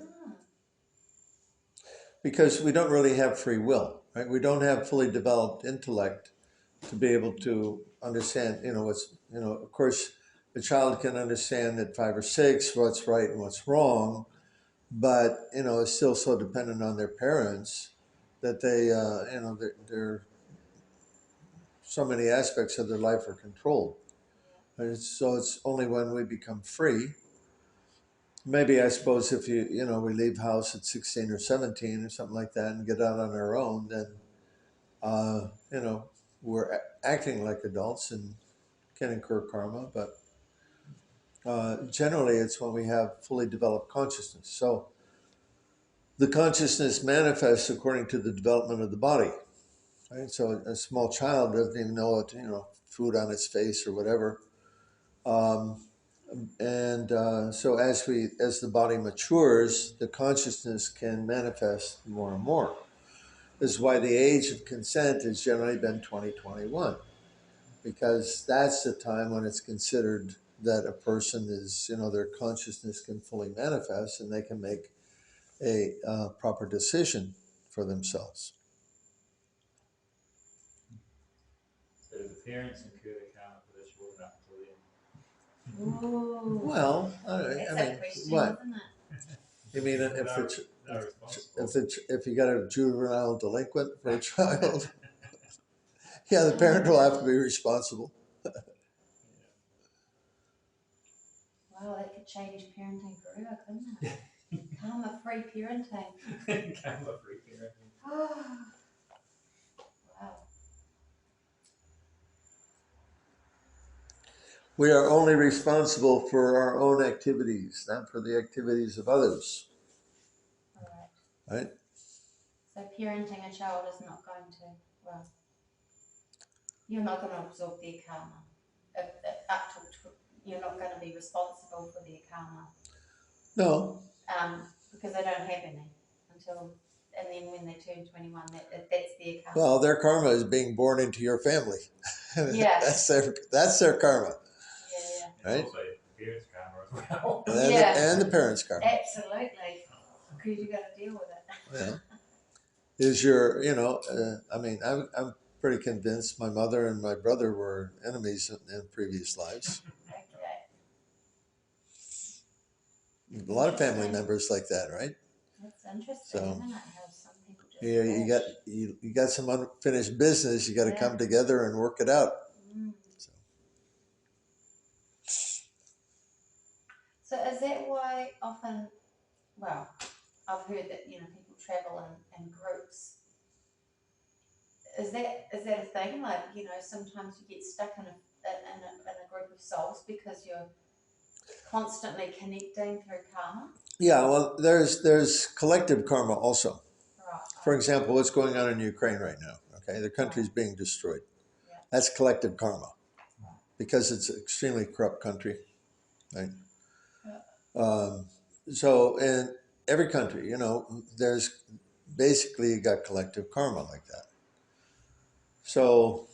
[SPEAKER 1] Because we don't really have free will, right? We don't have fully developed intellect to be able to understand, of course, a child can understand at 5 or 6 what's right and what's wrong, but, it's still so dependent on their parents that they're so many aspects of their life are controlled. Right? So it's only when we become free. Maybe I suppose if we leave house at 16 or 17 or something like that and get out on our own, then we're acting like adults and can incur karma. But generally, it's when we have fully developed consciousness. So the consciousness manifests according to the development of the body. Right? So a small child doesn't even know what food on its face or whatever. So as the body matures, the consciousness can manifest more and more. This is why the age of consent has generally been 2021, because that's the time when it's considered that a person is, their consciousness can fully manifest and they can make a proper decision for themselves.
[SPEAKER 3] So do the parents incur the karma for the children up until then?
[SPEAKER 4] Ooh.
[SPEAKER 1] Well,
[SPEAKER 4] That's a question,
[SPEAKER 1] what?
[SPEAKER 4] isn't it?
[SPEAKER 1] You mean if you got a juvenile delinquent for a child? Yeah, the parent will have to be responsible.
[SPEAKER 4] Wow, that could change parenting forever, couldn't it? Karma-free parenting.
[SPEAKER 3] Karma-free parenting.
[SPEAKER 4] Wow.
[SPEAKER 1] We are only responsible for our own activities, not for the activities of others.
[SPEAKER 4] All right.
[SPEAKER 1] Right?
[SPEAKER 4] So parenting a child is not going to, well, you're not going to absorb their karma. You're not going to be responsible for their karma.
[SPEAKER 1] No.
[SPEAKER 4] Because they don't have any until, and then when they turn 21, that's their karma.
[SPEAKER 1] Well, their karma is being born into your family.
[SPEAKER 4] Yeah.
[SPEAKER 1] that's their karma.
[SPEAKER 4] Yeah.
[SPEAKER 1] Right?
[SPEAKER 3] It's also parents' karma as well.
[SPEAKER 1] And the parents' karma.
[SPEAKER 4] Absolutely. Because you got to deal with it.
[SPEAKER 1] Yeah. Is your, I mean, I'm pretty convinced my mother and my brother were enemies in previous lives.
[SPEAKER 4] Okay.
[SPEAKER 1] A lot of family members like that, right?
[SPEAKER 4] That's interesting,
[SPEAKER 1] So,
[SPEAKER 4] isn't it? How some people just
[SPEAKER 1] you got some unfinished business. You got to come together and work it out.
[SPEAKER 4] So is that why often? Well, I've heard that people travel in groups. Is that a thing? Like sometimes you get stuck in a group of souls because you're constantly connecting through karma.
[SPEAKER 1] Yeah, well, there's collective karma also.
[SPEAKER 4] Right.
[SPEAKER 1] For example, what's going on in Ukraine right now? Okay, the country's being destroyed.
[SPEAKER 4] Yeah.
[SPEAKER 1] That's collective karma because it's an extremely corrupt country, right?
[SPEAKER 4] Yeah.
[SPEAKER 1] So in every country, there's basically you got collective karma like that. So,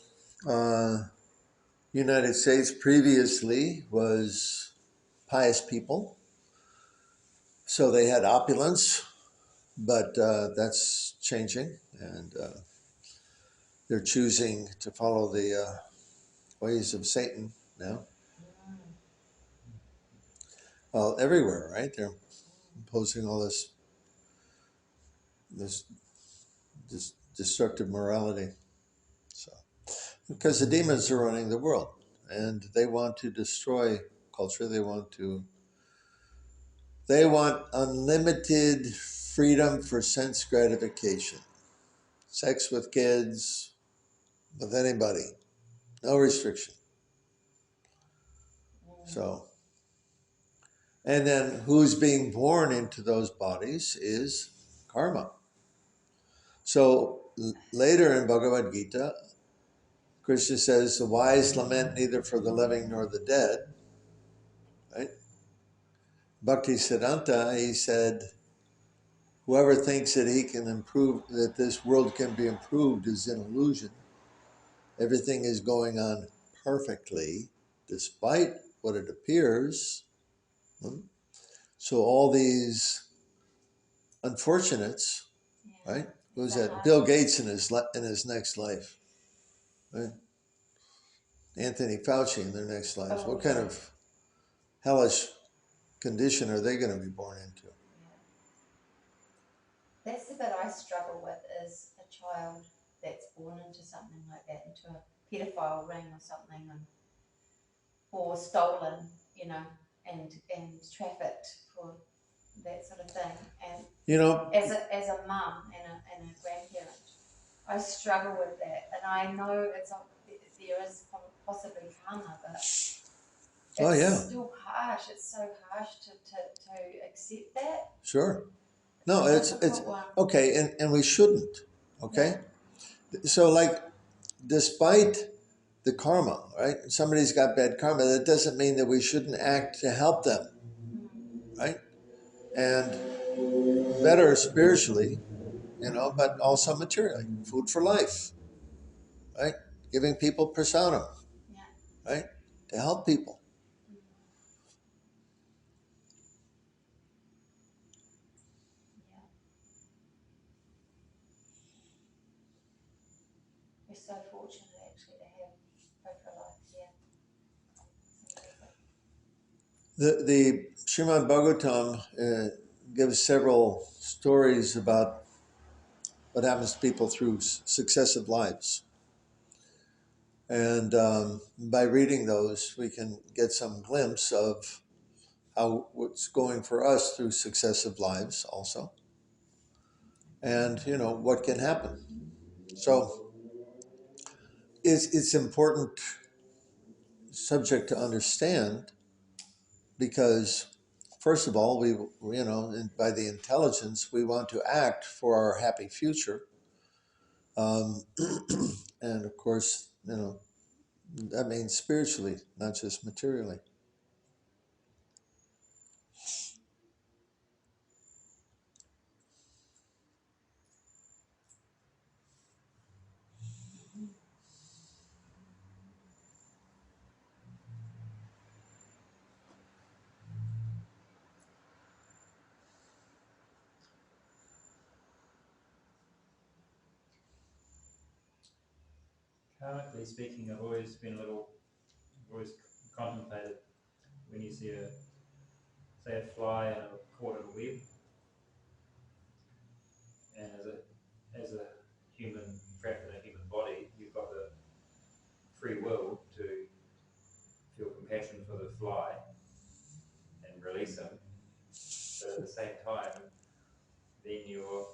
[SPEAKER 1] United States previously was pious people, so they had opulence, but that's changing, and they're choosing to follow the ways of Satan now. Well, everywhere, right? They're imposing all this destructive morality. So, because the demons are running the world, and they want to destroy culture. They want unlimited freedom for sense gratification, sex with kids, with anybody, no restriction. So, and then who's being born into those bodies is karma. So later in Bhagavad Gita, Krishna says, the wise lament neither for the living nor the dead. Right? Bhakti Siddhanta, he said, whoever thinks that he can improve, that this world can be improved is an illusion. Everything is going on perfectly, despite what it appears. So all these unfortunates, right? Who's that? Bill Gates in his next life, right? Anthony Fauci in their next lives. What kind of hellish condition are they going to be born into?
[SPEAKER 4] That's the bit I struggle with, is a child that's born into something like that, into a pedophile ring or something, or stolen, and trafficked for that sort of thing. And as a mum and a grandparent, I struggle with that, and I know there is possibly karma, but it's still harsh. It's so harsh to accept that.
[SPEAKER 1] Sure. No, it's
[SPEAKER 4] one.
[SPEAKER 1] okay, and we shouldn't. Okay, so like, despite the karma, right? Somebody's got bad karma. That doesn't mean that we shouldn't act to help them, right? And better spiritually, but also materially. Food for life, right? Giving people prasadam, right? To help people.
[SPEAKER 4] We're so fortunate actually to have food for life. Yeah.
[SPEAKER 1] The Srimad Bhagavatam gives several stories about what happens to people through successive lives. And by reading those, we can get some glimpse of how what's going for us through successive lives also, and what can happen. So it's important subject to understand, because first of all, by the intelligence, we want to act for our happy future. And of course, that means spiritually, not just materially.
[SPEAKER 3] Karmically speaking, I've always contemplated when you see say a fly in a caught in a web, and as a human trapped in a human body, you've got the free will to feel compassion for the fly and release him. But at the same time, then you're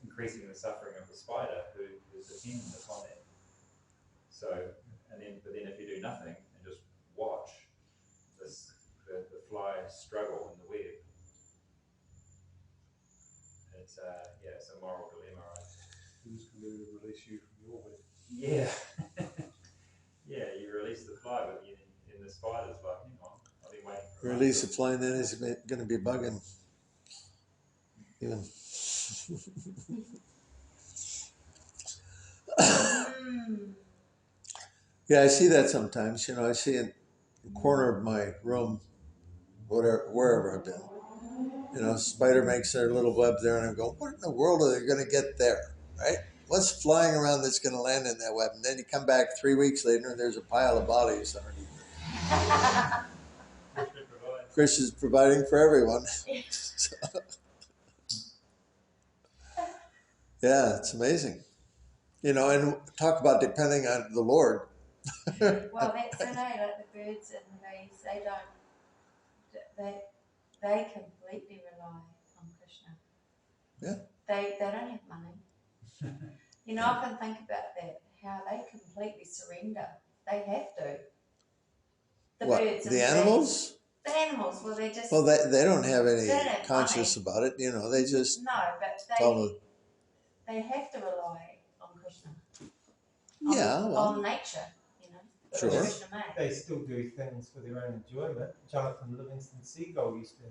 [SPEAKER 3] increasing the suffering of the spider who is dependent upon it. So, but then if you do nothing and just watch the fly struggle in the web, it's it's a moral dilemma, right?
[SPEAKER 5] Who's going to release you from your web?
[SPEAKER 3] Yeah. Yeah, you release the fly, but in the spider's like, hang on, I've been waiting for
[SPEAKER 1] Release the fly, and then it's going to be bugging even. Yeah, I see that sometimes. I see in the corner of my room, wherever I've been. Spider makes their little web there, and I'm going, what in the world are they going to get there, right? What's flying around that's going to land in that web? And then you come back 3 weeks later, and there's a pile of bodies underneath it. Chris is providing for everyone. So, yeah, it's amazing. And talk about depending on the Lord.
[SPEAKER 4] Well, that's it, eh? Like the birds and the bees, they completely rely on Krishna.
[SPEAKER 1] Yeah.
[SPEAKER 4] They don't have money. I often think about that, how they completely surrender. They have to. The birds and
[SPEAKER 1] The animals?
[SPEAKER 4] The animals, well, they just...
[SPEAKER 1] Well, they don't have any
[SPEAKER 4] They don't have
[SPEAKER 1] conscious
[SPEAKER 4] money.
[SPEAKER 1] about it. They just
[SPEAKER 4] No, but
[SPEAKER 1] follow.
[SPEAKER 4] they have to rely on Krishna.
[SPEAKER 1] On
[SPEAKER 4] nature,
[SPEAKER 1] Sure.
[SPEAKER 4] Krishna made.
[SPEAKER 2] They still do things for their own enjoyment. Jonathan Livingston Seagull used to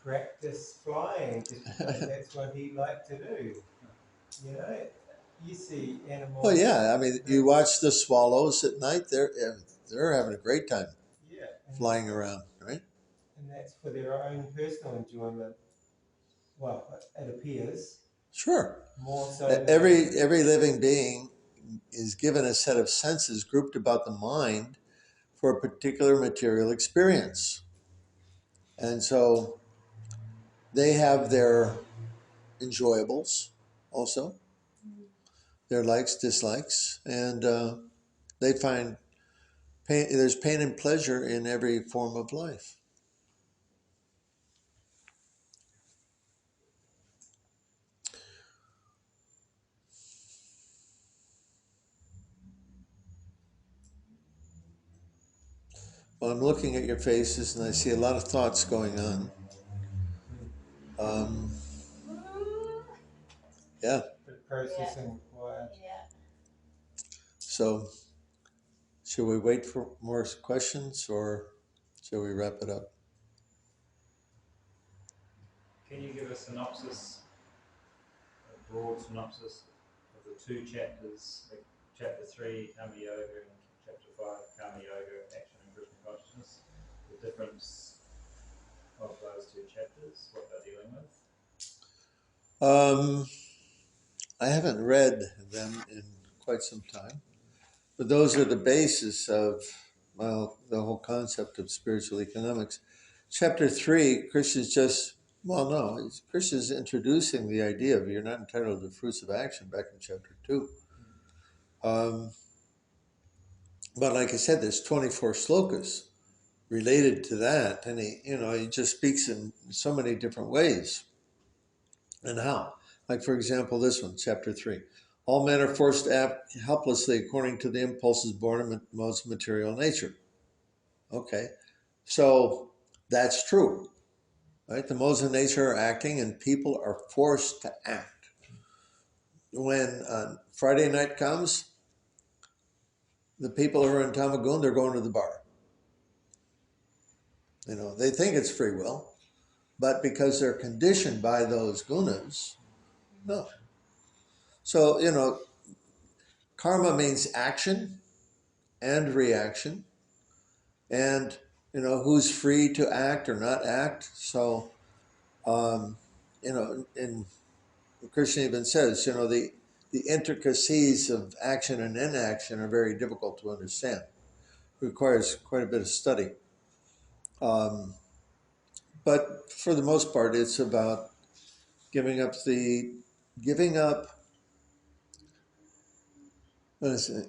[SPEAKER 2] practice flying just because that's what he liked to do. You see animals.
[SPEAKER 1] Well, yeah. I mean, you watch the swallows at night. They're having a great time.
[SPEAKER 2] Yeah,
[SPEAKER 1] flying around, right?
[SPEAKER 2] And that's for their own personal enjoyment. Well, it appears.
[SPEAKER 1] Sure.
[SPEAKER 2] More so.
[SPEAKER 1] Every living being is given a set of senses grouped about the mind for a particular material experience. And so they have their enjoyables also, their likes, dislikes, and they find there's pain and pleasure in every form of life. Well, I'm looking at your faces and I see a lot of thoughts going on. Yeah.
[SPEAKER 2] The processing required.
[SPEAKER 4] Yeah.
[SPEAKER 1] So, should we wait for more questions or shall we wrap it up?
[SPEAKER 3] Can you give a synopsis, a broad synopsis of the two chapters, like chapter 3, Karma Yoga, and chapter 5, Karma Yoga, Action and Krishna Consciousness, the difference of those two chapters, what they're dealing with?
[SPEAKER 1] I haven't read them in quite some time, but those are the basis of, the whole concept of spiritual economics. Chapter 3, Krishna's Krishna's introducing the idea of you're not entitled to fruits of action back in chapter 2. But like I said, there's 24 slokas related to that, and he just speaks in so many different ways. And how? Like, for example, this one, chapter 3. All men are forced to act helplessly according to the impulses born of most material nature. Okay, so that's true, right? The modes of nature are acting, and people are forced to act. When Friday night comes, the people who are in Tamagun, they're going to the bar. They think it's free will, but because they're conditioned by those gunas, no. So, karma means action and reaction, and, who's free to act or not act. So, in Krishna even says, the intricacies of action and inaction are very difficult to understand. It requires quite a bit of study. But for the most part, it's about giving up, what is it?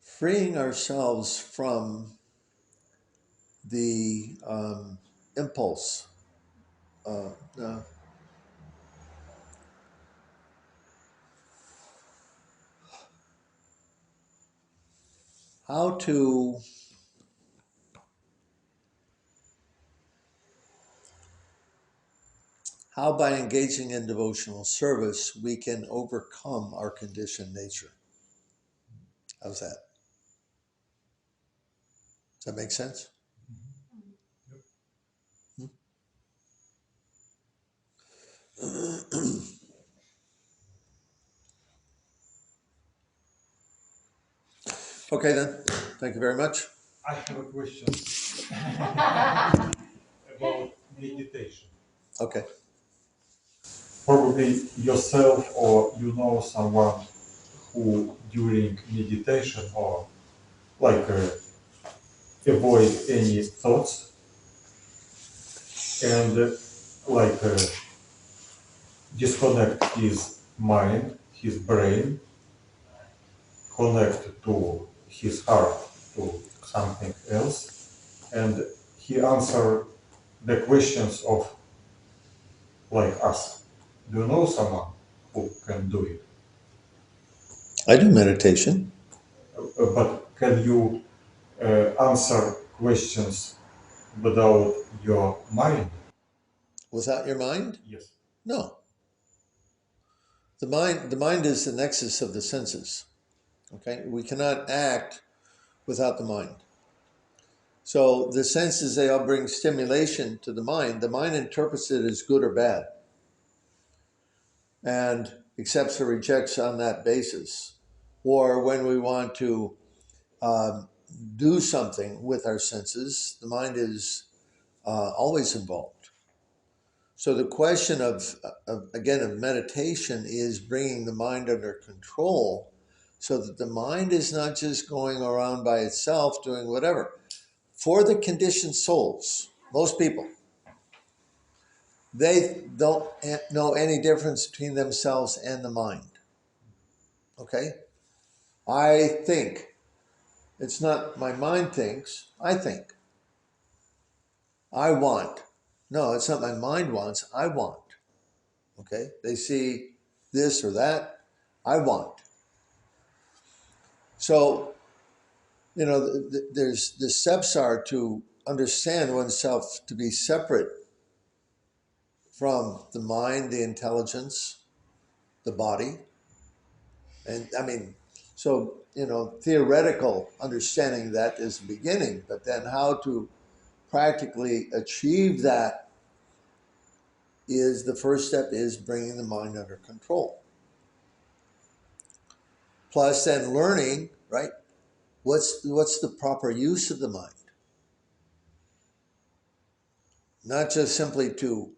[SPEAKER 1] Freeing ourselves from the impulse. No. How by engaging in devotional service, we can overcome our conditioned nature. How's that? Does that make sense? Okay then, thank you very much.
[SPEAKER 5] I have a question about meditation.
[SPEAKER 1] Okay.
[SPEAKER 5] Probably yourself or someone who during meditation or like avoid any thoughts and like disconnect his mind, his brain, connect to his heart, to something else, and he answer the questions of like us. Do you know someone who can do it?
[SPEAKER 1] I do meditation.
[SPEAKER 5] But can you answer questions without your mind?
[SPEAKER 1] Without your mind?
[SPEAKER 5] Yes.
[SPEAKER 1] No. The mind is the nexus of the senses. Okay? We cannot act without the mind. So the senses, they all bring stimulation to the mind. The mind interprets it as good or bad and accepts or rejects on that basis. Or when we want to do something with our senses, the mind is always involved. So the question of meditation is bringing the mind under control so that the mind is not just going around by itself doing whatever. For the conditioned souls, most people, they don't know any difference between themselves and the mind. Okay? I think. It's not my mind thinks, I think. I want. No, it's not my mind wants, I want. Okay? They see this or that, I want. So, there's the steps are to understand oneself to be separate from the mind, the intelligence, the body. And so, theoretical understanding that is the beginning, but then how to practically achieve that is the first step is bringing the mind under control. Plus then learning, right? What's the proper use of the mind? Not just simply to,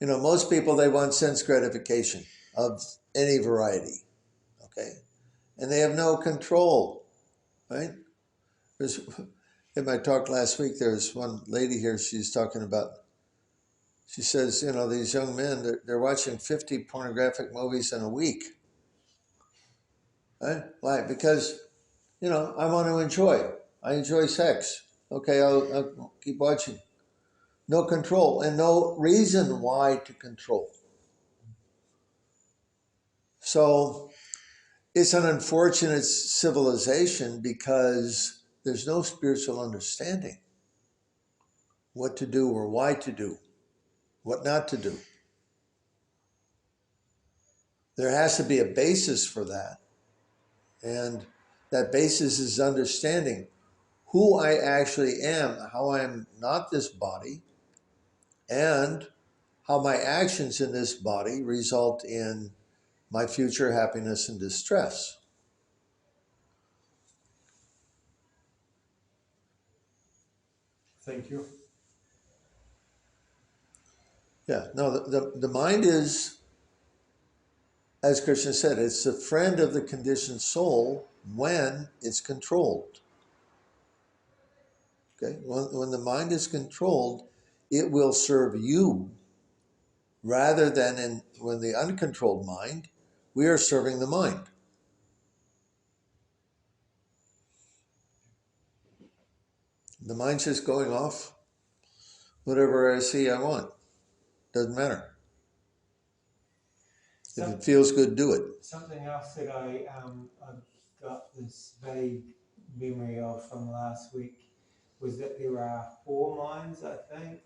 [SPEAKER 1] most people, they want sense gratification of any variety, okay? And they have no control, right? In my talk last week, there's one lady here, she's talking about She says, you know, these young men, they're watching 50 pornographic movies in a week. Right? Why? Because, you know, I want to enjoy. I enjoy sex. Okay, I'll keep watching. No control and no reason why to control. So it's an unfortunate civilization because there's no spiritual understanding what to do or why to do, what not to do. There has to be a basis for that. And that basis is understanding who I actually am, how I am not this body, and how my actions in this body result in my future happiness and distress.
[SPEAKER 5] Thank you.
[SPEAKER 1] Yeah, no, the mind is, as Krishna said, it's the friend of the conditioned soul when it's controlled. Okay, when the mind is controlled, it will serve you rather than when the uncontrolled mind, we are serving the mind. The mind's just going off. Whatever I see, I want. Doesn't matter. If it feels good, do it.
[SPEAKER 2] Something else that I got this vague memory of from last week was that there are four minds, I think.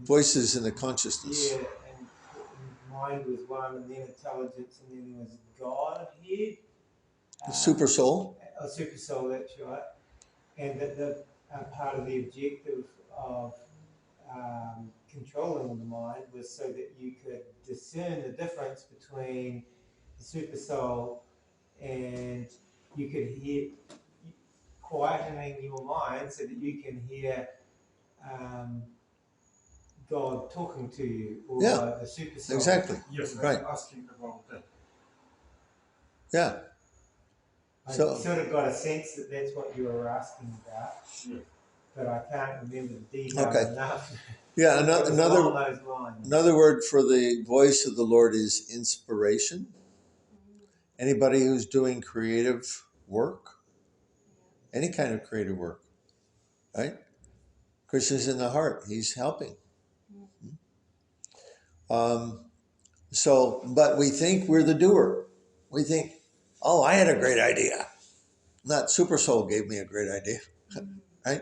[SPEAKER 1] Voices in the consciousness.
[SPEAKER 2] Yeah, and mind was one, and then intelligence, and then there was Godhead.
[SPEAKER 1] The super soul.
[SPEAKER 2] Super soul, that's right. And that the part of the objective of controlling the mind was so that you could discern the difference between the super soul and you could hear, quietening your mind so that you can hear God talking to you, or
[SPEAKER 1] Yeah,
[SPEAKER 2] the super soul.
[SPEAKER 1] exactly.
[SPEAKER 5] Yes,
[SPEAKER 1] Right.
[SPEAKER 5] I'm asking about that.
[SPEAKER 1] Yeah.
[SPEAKER 2] I
[SPEAKER 1] So
[SPEAKER 2] sort of got a sense that that's what you were asking about,
[SPEAKER 5] Yes.
[SPEAKER 2] but I can't remember the detail
[SPEAKER 1] okay.
[SPEAKER 2] enough.
[SPEAKER 1] Yeah,
[SPEAKER 2] It was along
[SPEAKER 1] another
[SPEAKER 2] those lines.
[SPEAKER 1] another word for the voice of the Lord is inspiration. Anybody who's doing creative work, any kind of creative work, right? Krishna's in the heart. He's helping. But we think we're the doer. We think, oh, I had a great idea. Not Super Soul gave me a great idea, right?
[SPEAKER 4] Yeah.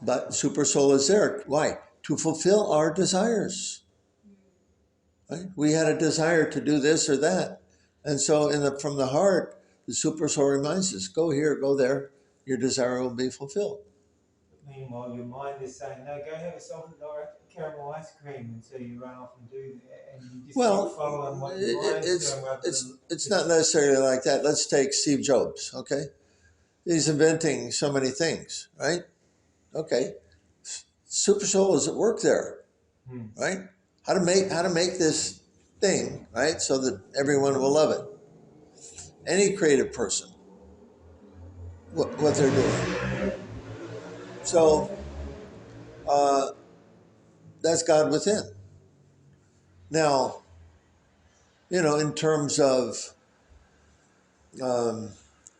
[SPEAKER 1] But Super Soul is there. Why? To fulfill our desires. Right? We had a desire to do this or that. And so from the heart, the Super Soul reminds us, go here, go there. Your desire will be fulfilled.
[SPEAKER 2] Meanwhile, your mind is saying, no, go have a salted caramel ice cream. And so you run off and do that. And you just keep following what your mind's doing rather than...
[SPEAKER 1] It's not necessarily like that. Let's take Steve Jobs, okay? He's inventing so many things, right? Okay. Super Soul is at work there, right? How to make this thing, right? So that everyone will love it. Any creative person, what they're doing. So that's God within. Now, you know, in terms of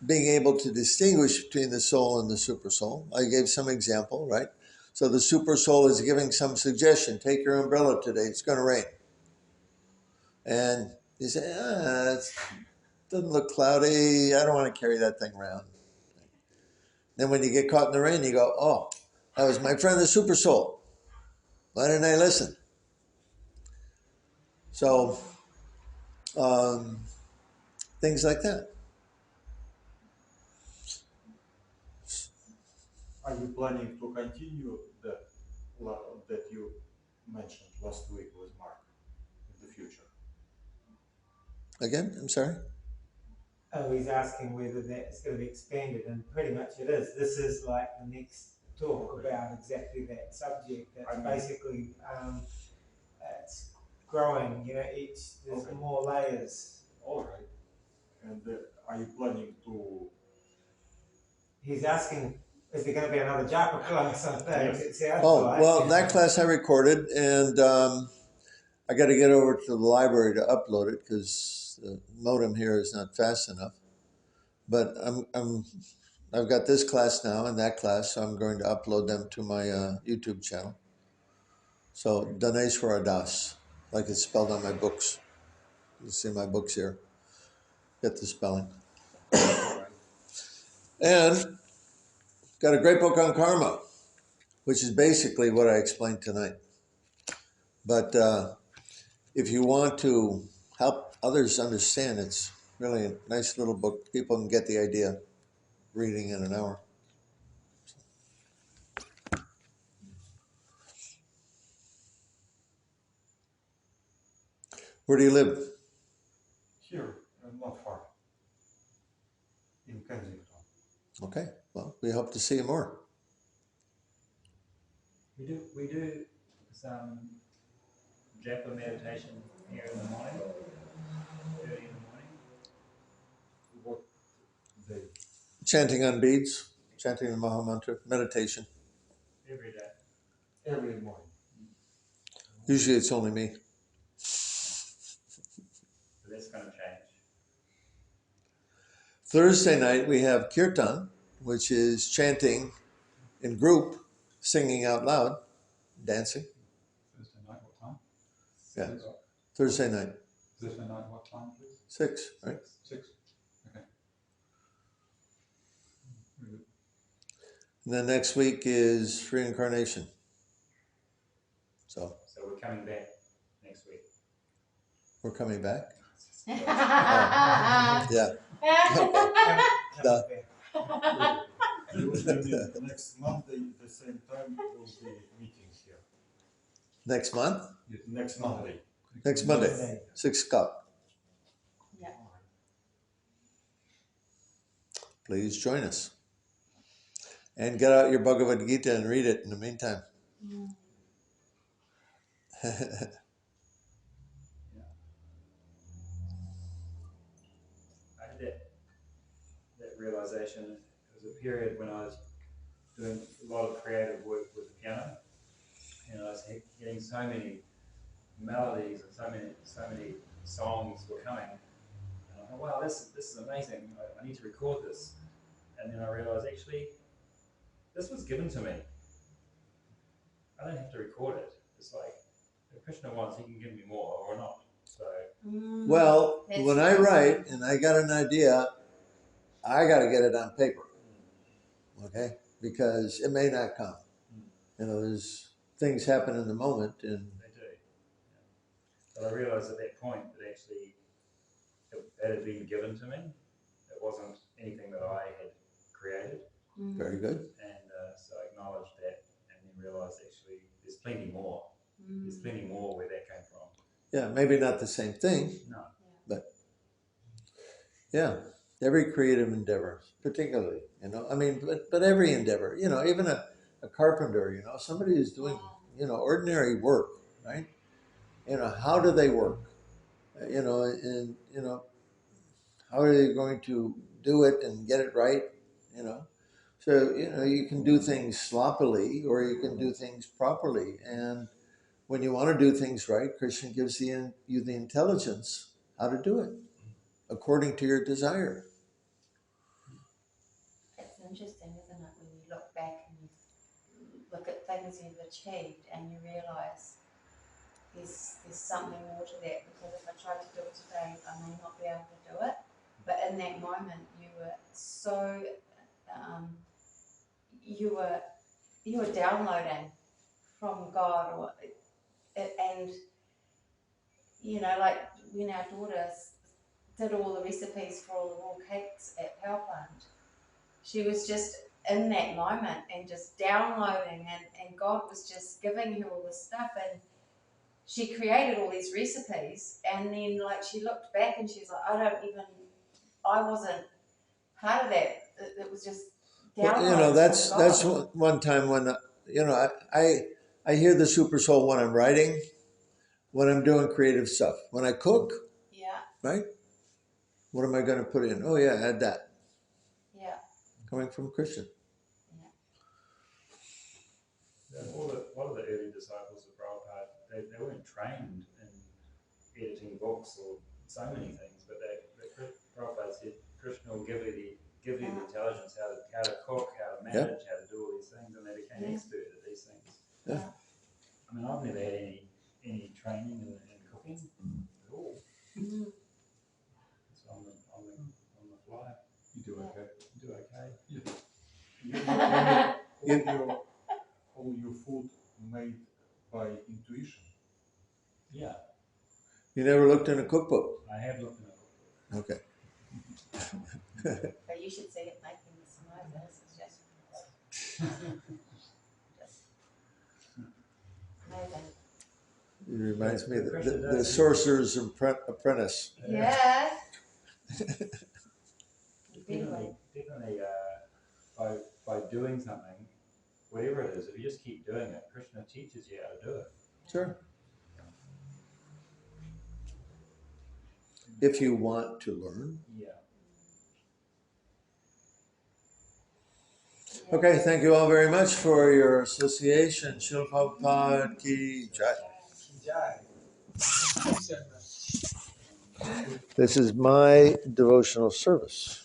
[SPEAKER 1] being able to distinguish between the soul and the super soul, I gave some example, right? So the super soul is giving some suggestion. Take your umbrella today. It's going to rain. And you say, it doesn't look cloudy. I don't want to carry that thing around. Then when you get caught in the rain, you go, oh, that was my friend, the super soul. Why didn't I listen? So things like that.
[SPEAKER 5] Are you planning to continue that you mentioned last week with Mark in the future?
[SPEAKER 1] Again, I'm sorry.
[SPEAKER 2] Oh, he's asking whether that's going to be expanded, and pretty much it is. This is like the next talk about exactly that subject. That's basically it's growing. You know, there's more layers.
[SPEAKER 5] All right. And are you planning to?
[SPEAKER 2] He's asking Is there going to be another Japa Class on things?
[SPEAKER 3] Yes.
[SPEAKER 2] It sounds
[SPEAKER 1] Oh,
[SPEAKER 2] like.
[SPEAKER 1] well, that class I recorded, and I got to get over to the library to upload it because the modem here is not fast enough. But I've got this class now and that class, so I'm going to upload them to my YouTube channel. So Daneshwara Das, like it's spelled on my books. You see my books here. Get the spelling. And got a great book on karma, which is basically what I explained tonight. But if you want to help others understand, it's really a nice little book. People can get the idea reading in an hour. Where do you live?
[SPEAKER 5] Here, not far, in Kensington.
[SPEAKER 1] Okay, well, we hope to see you more.
[SPEAKER 3] We do some Japa meditation here in the morning, early in the morning.
[SPEAKER 5] What day?
[SPEAKER 1] Chanting on beads, chanting the Maha Mantra, meditation.
[SPEAKER 3] Every day.
[SPEAKER 5] Every morning.
[SPEAKER 1] Usually it's only me.
[SPEAKER 3] But that's going to change.
[SPEAKER 1] Thursday night we have kirtan, which is chanting in group, singing out loud, dancing.
[SPEAKER 6] Thursday night, what time?
[SPEAKER 1] Yeah.
[SPEAKER 6] 6 o'clock.
[SPEAKER 1] Thursday night,
[SPEAKER 6] Thursday night, what time, please?
[SPEAKER 1] 6, right?
[SPEAKER 6] 6. Okay. Very good.
[SPEAKER 1] And then next week is reincarnation. So
[SPEAKER 3] we're coming back next week.
[SPEAKER 1] we're coming back.
[SPEAKER 4] Yeah.
[SPEAKER 1] Yeah.
[SPEAKER 2] Coming back.
[SPEAKER 5] You mean next Monday, the same time, we'll be meeting here.
[SPEAKER 1] Next month?
[SPEAKER 5] Next Monday.
[SPEAKER 1] Next Monday,
[SPEAKER 2] Monday.
[SPEAKER 1] 6 o'clock.
[SPEAKER 4] Yeah.
[SPEAKER 1] Please join us. And get out your Bhagavad Gita and read it in the meantime.
[SPEAKER 4] Mm.
[SPEAKER 3] I had that realization. It was a period when I was doing a lot of creative work with the piano, and I was getting so many melodies and so many songs were coming. And I thought, wow, this is amazing. I need to record this. And then I realized actually, this was given to me. I don't have to record it. It's like if Krishna wants, he can give me more or not. So
[SPEAKER 1] Well,
[SPEAKER 4] That's
[SPEAKER 1] when I
[SPEAKER 4] nice.
[SPEAKER 1] write and I got an idea, I got to get it on paper. Okay? Because it may not come. You know, there's things happen in the moment, and
[SPEAKER 3] they do. Yeah. But I realized at that point that actually it had been given to me. It wasn't anything that I had created.
[SPEAKER 4] Mm.
[SPEAKER 1] very good.
[SPEAKER 3] And so I acknowledged that and then realized actually there's plenty more. There's plenty more where that came from.
[SPEAKER 1] Yeah, maybe not the same thing,
[SPEAKER 3] No.
[SPEAKER 1] but yeah, every creative endeavor, particularly, you know, I mean, but every endeavor, you know, even a carpenter, you know, somebody who's doing, you know, ordinary work, right? You know, how do they work? You know, and, you know, how are they going to do it and get it right, you know? So, you know, you can do things sloppily or you can do things properly. And when you want to do things right, Krishna gives you the intelligence how to do it according to your desire.
[SPEAKER 4] It's interesting, isn't it, when you look back and you look at things you've achieved and you realise there's something more to that, because if I tried to do it today, I may not be able to do it. But in that moment, you were so you were downloading from God, and you know, like when our daughter did all the recipes for all the raw cakes at Power Plant, she was just in that moment and just downloading, and God was just giving her all this stuff, and she created all these recipes, and then like she looked back and she's like, I wasn't part of that. It was just
[SPEAKER 1] Well, you know,
[SPEAKER 4] downloads from
[SPEAKER 1] that's
[SPEAKER 4] God.
[SPEAKER 1] one time when, you know, I hear the super soul when I'm writing, when I'm doing creative stuff. When I cook,
[SPEAKER 4] Yeah,
[SPEAKER 1] right? What am I going to put in? Oh, yeah, add that.
[SPEAKER 4] yeah,
[SPEAKER 1] Coming from Krishna.
[SPEAKER 4] yeah.
[SPEAKER 3] All of the early disciples of Prabhupada, they weren't trained in editing books or so many things, but Prabhupada said Krishna will give you the intelligence how to cook, how to manage, how to do all these things, and they became expert at these things.
[SPEAKER 1] Yeah.
[SPEAKER 3] I mean, I've never had any training in cooking at all. So on the fly.
[SPEAKER 6] You do okay.
[SPEAKER 3] You do okay.
[SPEAKER 5] All your food made by intuition.
[SPEAKER 3] Yeah,
[SPEAKER 1] You never looked in a cookbook?
[SPEAKER 3] I have looked in a cookbook.
[SPEAKER 1] Okay.
[SPEAKER 4] But you should see it making the samosas. It's just amazing.
[SPEAKER 1] It reminds me of
[SPEAKER 3] Krishna
[SPEAKER 1] the
[SPEAKER 3] does.
[SPEAKER 1] sorcerer's apprentice.
[SPEAKER 4] Yeah.
[SPEAKER 3] Definitely, by doing something, whatever it is, if you just keep doing it, Krishna teaches you how to do it.
[SPEAKER 1] Sure. If you want to learn.
[SPEAKER 3] Yeah.
[SPEAKER 1] Okay, thank you all very much for your association. Srila Prabhupada Ki Jai.
[SPEAKER 2] Jai.
[SPEAKER 1] This is my devotional service.